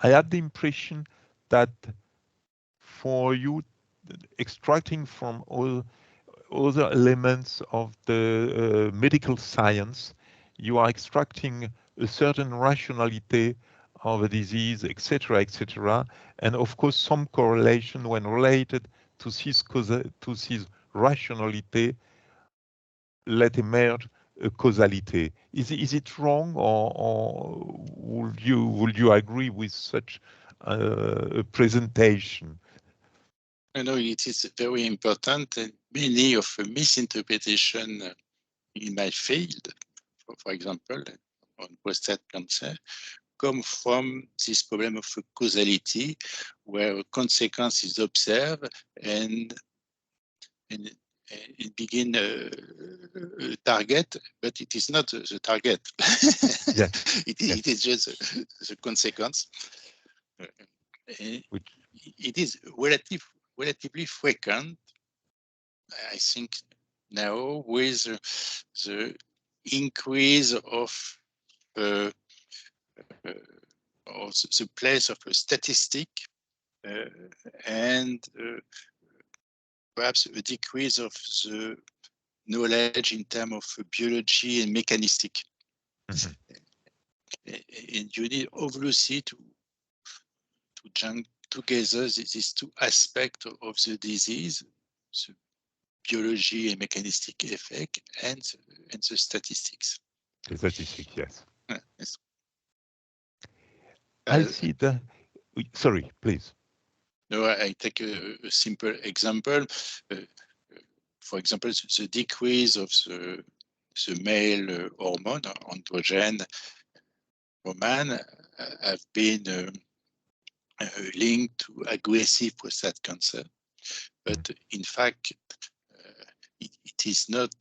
I had the impression that for you, extracting from all other elements of the medical science, you are extracting a certain rationality of a disease, etc., etc., and of course some correlation when related to this rationality let emerge a causality. Is it wrong, or would you agree with such a presentation? I know it is very important, and many of the misinterpretation in my field, for example, on prostate cancer, come from this problem of causality, where a consequence is observed and it begin a target, but it is not the target. Yeah. It is just the consequence. It is relatively frequent, I think, now with the increase of the place of a statistic and perhaps a decrease of the knowledge in terms of biology and mechanistic. Mm-hmm. And you need obviously to join together these two aspects of the disease, the biology and mechanistic effect and the statistics. The statistics, yes. Yes. I see the. Sorry, please. No, I take a simple example. For example, the decrease of the male hormone, androgen hormone, have been linked to aggressive prostate cancer. But in fact, it is not,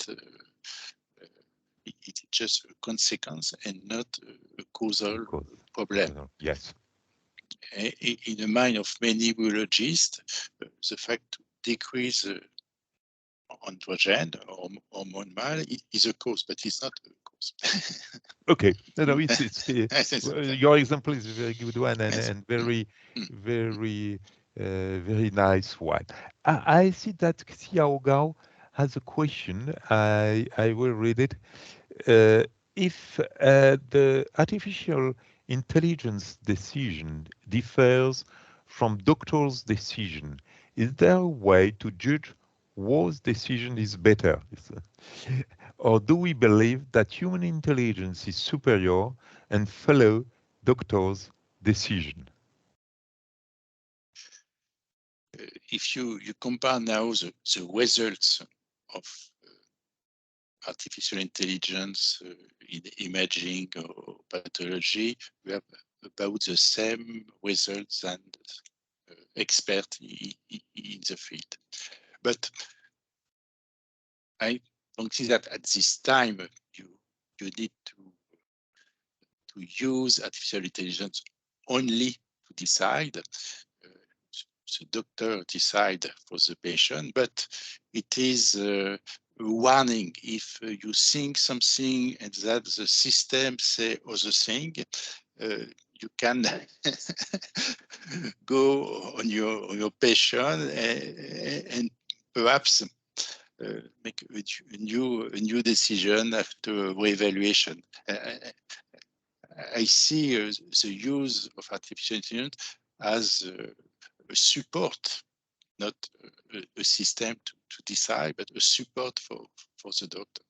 it's just a consequence and not a causal problem. Yes. In the mind of many biologists, the fact to decrease androgen or hormone male is a cause, but it's not a cause. Okay, no, it's your example is a very good one and very, very, very nice one. I see that Xiao Gao has a question. I will read it. If the artificial intelligence decision differs from doctor's decision, is there a way to judge whose decision is better? Or do we believe that human intelligence is superior and follow doctor's decision? If you compare now the results of artificial intelligence in imaging or pathology, we have about the same results than experts in the field. But I don't think that at this time you need to use artificial intelligence only to decide. The doctor decide for the patient, but it is a warning if you think something and that the system say other thing. You can go on your patient and perhaps make a new decision after evaluation. I see the use of artificial intelligence as a support, not a system to decide, but a support for the doctor.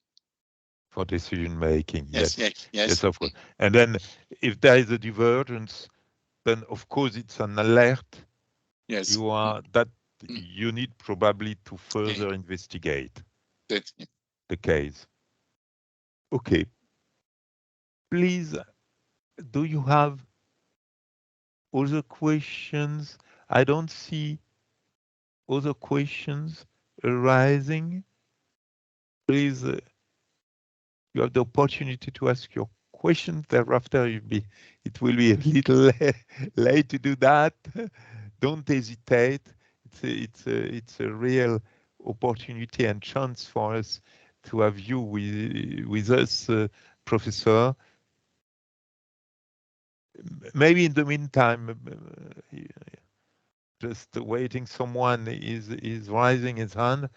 For decision making, yes. Yes, of course. And then if there is a divergence, then of course it's an alert. Yes. You need probably to further investigate the case. Okay. Please, do you have other questions? I don't see other questions arising. Please, you have the opportunity to ask your questions. Thereafter, it will be a little late to do that. Don't hesitate. It's a real opportunity and chance for us to have you with us, Professor. Maybe in the meantime, just waiting, someone is raising his hand.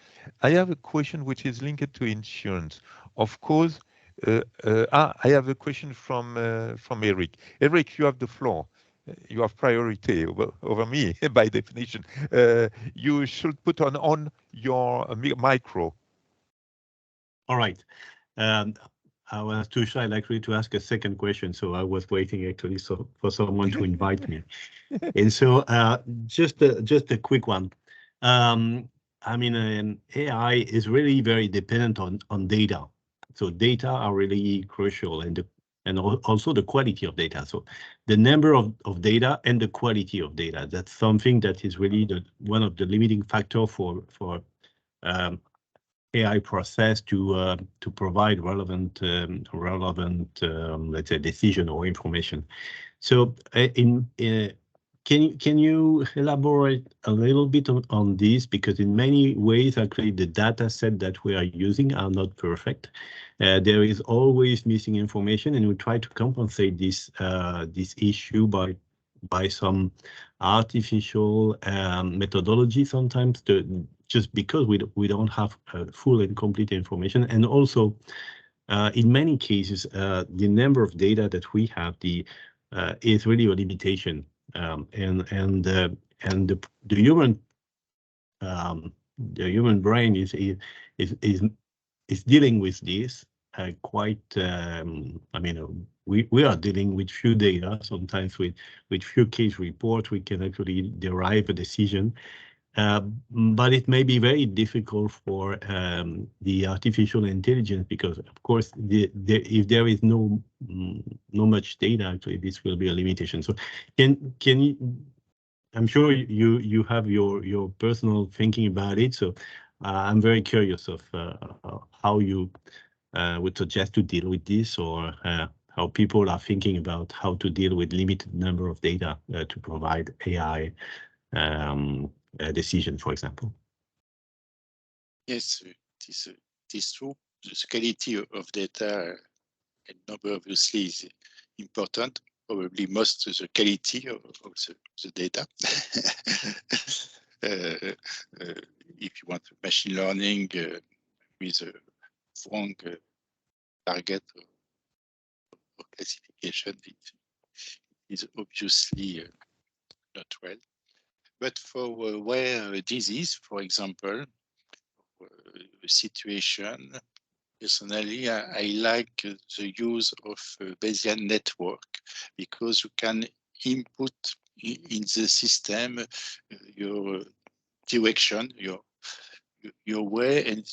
I have a question which is linked to insurance. Of course, I have a question from Eric. Eric, you have the floor. You have priority over me by definition. You should put on your micro. All right. I was too shy actually to ask a second question, so I was waiting actually for someone to invite me. And so just a quick one. I mean, AI is really very dependent on data. So data are really crucial, and also the quality of data. So the number of data and the quality of data, that's something that is really one of the limiting factor for AI process to provide relevant let's say decision or information. So can you elaborate a little bit on this, because in many ways actually the data set that we are using are not perfect. There is always missing information, and we try to compensate this issue by some artificial methodology sometimes, just because we don't have full and complete information. And also in many cases the number of data that we have is really a limitation, and the human brain is dealing with this quite. I mean, we are dealing with few data. Sometimes with few case reports, we can actually derive a decision. But it may be very difficult for the artificial intelligence, because of course if there is no much data, actually this will be a limitation. So can you, I'm sure you have your personal thinking about it, so I'm very curious of how you would suggest to deal with this, or how people are thinking about how to deal with limited number of data to provide AI decision, for example. Yes, it is true. The quality of data and number obviously is important. Probably most of the quality of the data. If you want machine learning with a wrong target or classification, it is obviously not well. But for rare disease, for example, situation, personally, I like the use of Bayesian network, because you can input in the system your direction, your way, and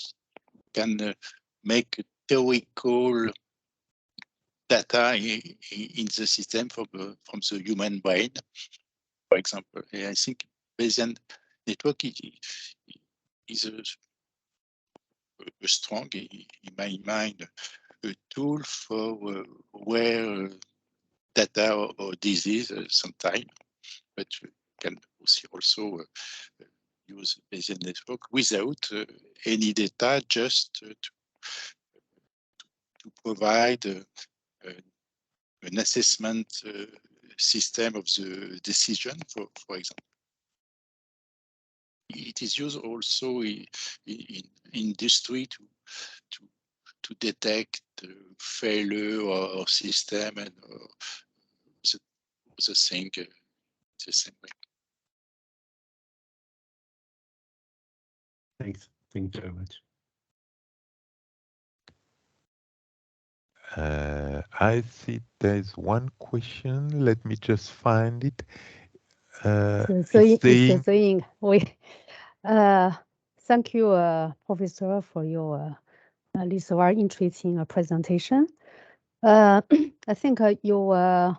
can make theoretical data in the system from the human brain, for example. I think Bayesian network is a strong, in my mind, a tool for rare data or disease sometimes, but you can also use Bayesian network without any data, just to provide an assessment system of the decision, for example. it is used also in industry to detect failure or system and the thing the same way. Thanks. Thank you very much. I see there's one question. Let me just find it. Thank you, Professor, for your this very interesting presentation. I think your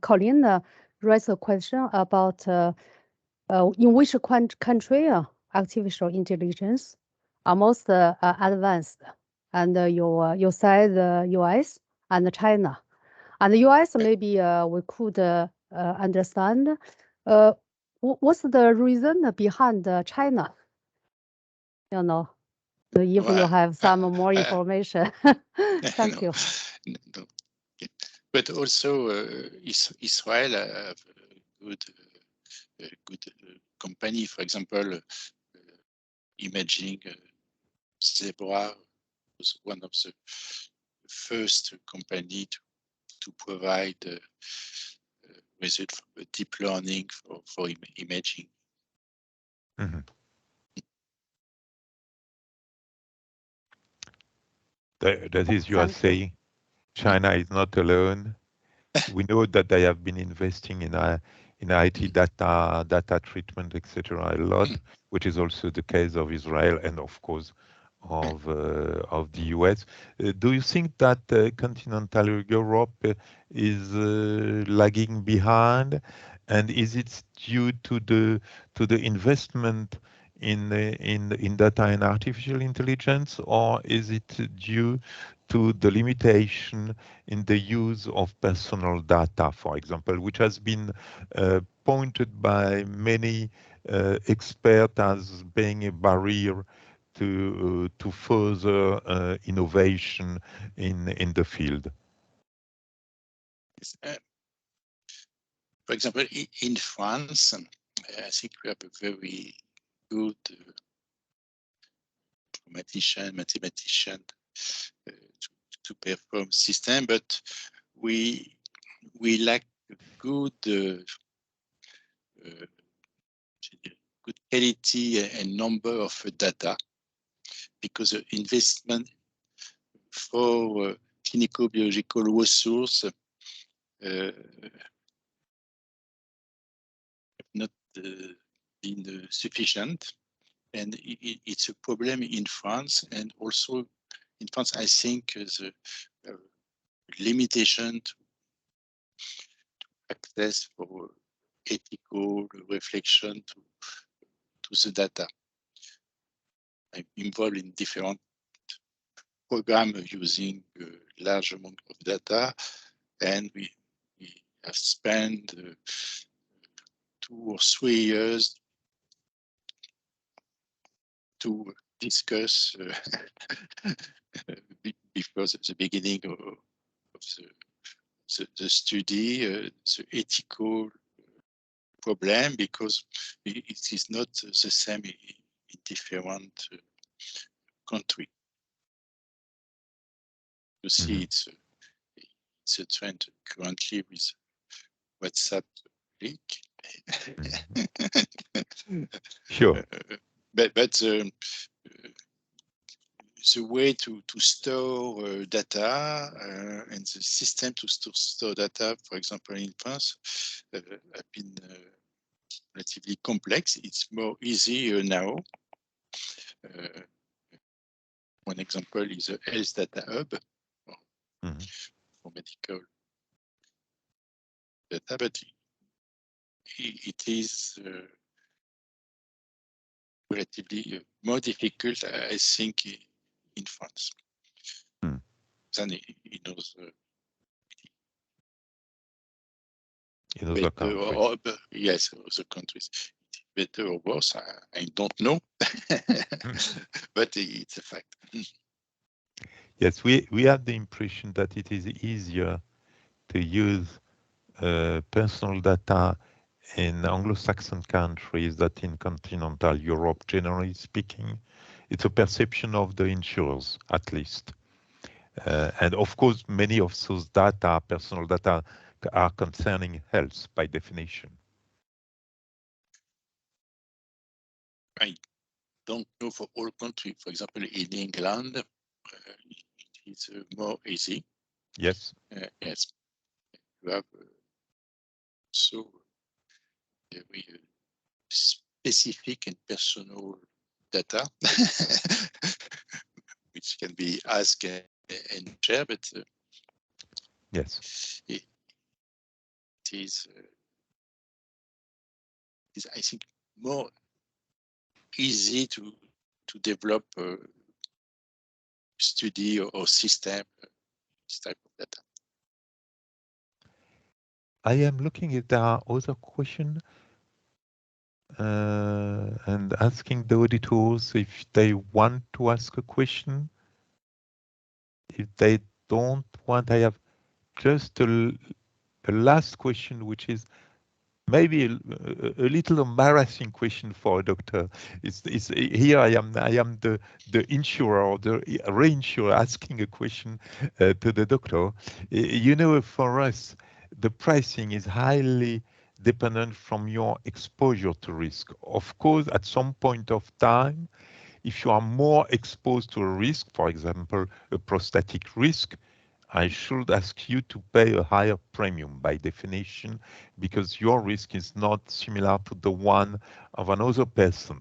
Colleen raised a question about in which country artificial intelligence are most advanced, and you said US and China, and the US maybe we could understand what's the reason behind China. You know, if you have some more information. Thank you. No. But also Israel have a good company, for example, imaging Zebra was one of the first company to provide result for deep learning for imaging. Mm-hmm. That is, you are saying China is not alone. We know that they have been investing in IT data treatment, etc. a lot, which is also the case of Israel and of course of the US. Do you think that continental Europe is lagging behind, and is it due to the investment in data and artificial intelligence, or is it due to the limitation in the use of personal data, for example, which has been pointed by many experts as being a barrier to further innovation in the field? For example, in France, I think we have a very good mathematician to perform system, but we lack good good quality and number of data, because the investment for clinical biological resource not been sufficient, and it's a problem in France, and also in France I think the limitation to access for ethical reflection to the data. I'm involved in different programs using a large amount of data, and we have spent 2 or 3 years to discuss before the beginning of the study the ethical problem, because it is not the same in different countries. You see, it's a trend currently with WhatsApp leak. Sure. But the way to store data and the system to store data, for example, in France, have been relatively complex. It's more easy now. One example is a health data hub for medical data, but it is relatively more difficult, I think, in France than in other countries. Yes, other countries. Better or worse, I don't know, but it's a fact. Yes, we have the impression that it is easier to use personal data in Anglo-Saxon countries that in continental Europe, generally speaking, it's a perception of the insurers, at least. And of course, many of those data, personal data, are concerning health by definition. I don't know for all countries. For example, in England, it is more easy. Yes. Yes, you have so very specific and personal data, which can be asked and shared, but yes, it is, I think, more easy to develop a study or system, this type of data. I am looking at our other question and asking the auditors if they want to ask a question. If they don't want, I have just a last question, which is maybe a little embarrassing question for a doctor. It's here I am the insurer or the reinsurer asking a question to the doctor. You know, for us, the pricing is highly dependent from your exposure to risk. Of course, at some point of time, if you are more exposed to a risk, for example, a prostatic risk, I should ask you to pay a higher premium by definition, because your risk is not similar to the one of another person.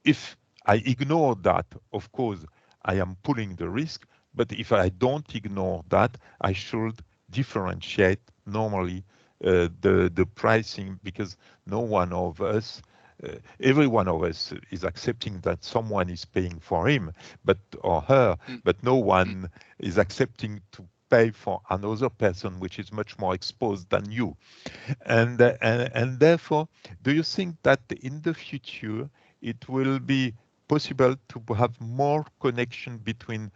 If I ignore that, of course, I am pulling the risk, but if I don't ignore that, I should differentiate normally the pricing, because no one of us, every one of us is accepting that someone is paying for him, or her, but no one is accepting to pay for another person which is much more exposed than you. And therefore, do you think that in the future it will be possible to have more connection between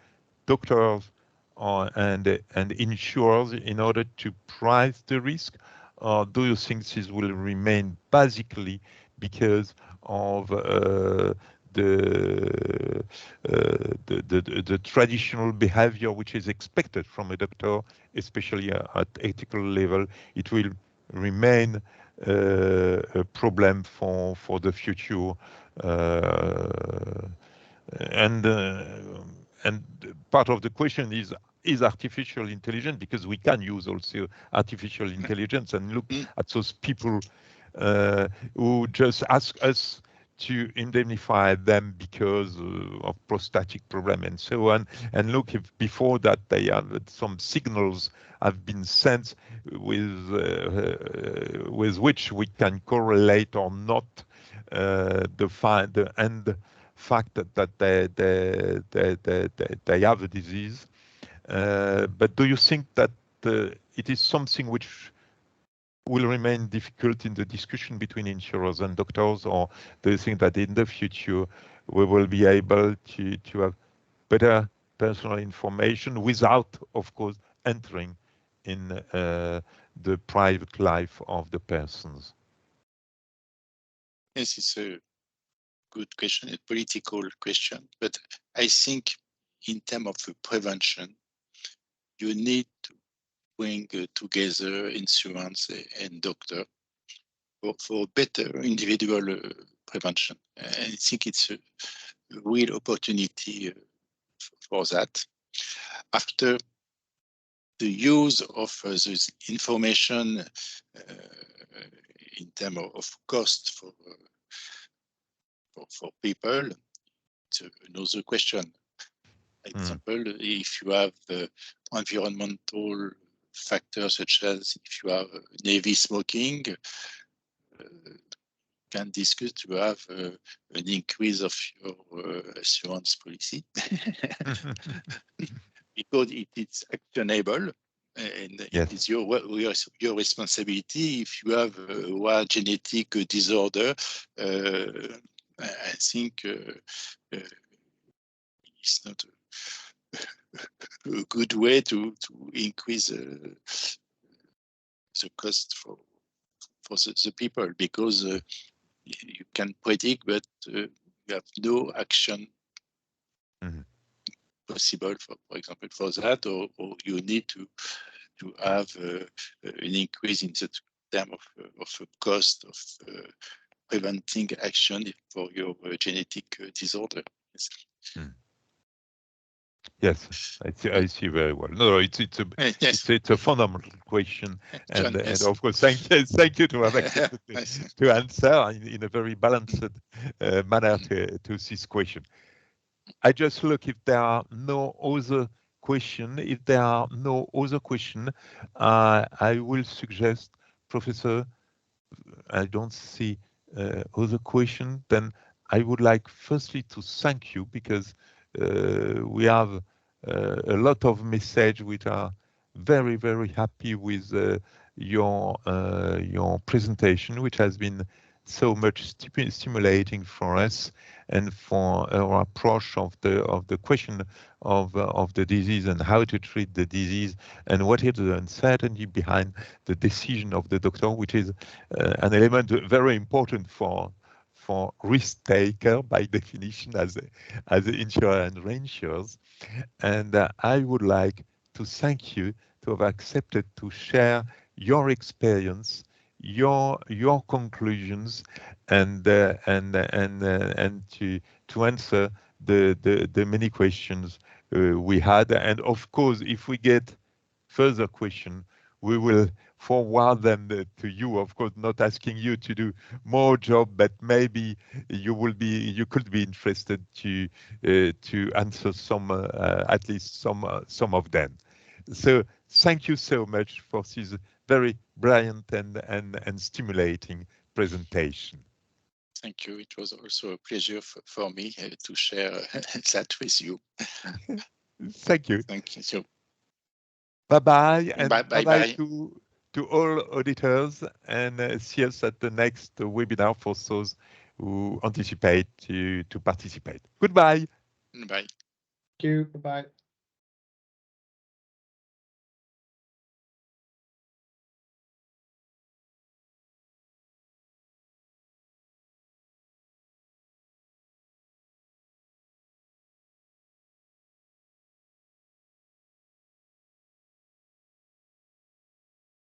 doctors and insurers in order to price the risk? Or do you think this will remain basically because of the traditional behavior which is expected from a doctor, especially at ethical level? It will remain a problem for the future, and part of the question is artificial intelligence, because we can use also artificial intelligence and look at those people who just ask us to indemnify them because of prostatic problem and so on, and look if before that they have some signals have been sent with which we can correlate or not the end fact that they have a disease. But do you think that it is something which will remain difficult in the discussion between insurers and doctors, or do you think that in the future we will be able to have better personal information without, of course, entering in the private life of the persons? Yes, it's a good question, a political question, but I think in terms of prevention, you need to bring together insurance and doctor for better individual prevention. I think it's a real opportunity for that. After the use of this information in terms of cost for people, it's another question. For example, if you have environmental factors such as if you have heavy smoking, can discuss to have an increase of your assurance policy because it is actionable and Yes. it is your responsibility. If you have a rare genetic disorder, I think it's not a good way to increase the cost for for the people, because you can predict, but you have no action possible, for example, for that, or you need to have an increase in the term of cost of preventing action for your genetic disorder. Yes. Yes, I see very well. No, it's a fundamental question, and John, yes. and of course, thank you to have accepted to answer in a very balanced manner to this question. I just look if there are no other question. If there are no other question, I will suggest, Professor, I don't see other question. Then I would like firstly to thank you, because we have a lot of message which are very, very happy with your presentation, which has been so much stimulating for us and for our approach of the question of the disease and how to treat the disease and what is the uncertainty behind the decision of the doctor, which is an element very important for risk taker by definition as insurer and reinsurers. And I would like to thank you to have accepted to share your experience, your conclusions, and to answer the many questions we had. And of course, if we get further questions, we will forward them to you. Of course, not asking you to do more job, but maybe you could be interested to answer some, at least some of them. So thank you so much for this very brilliant and stimulating presentation. Thank you. It was also a pleasure for me to share that with you. Thank you. Thank you. Bye-bye, and bye-bye to all auditors, and see us at the next webinar for those who anticipate to participate. Goodbye. Bye. Thank you. Bye-bye.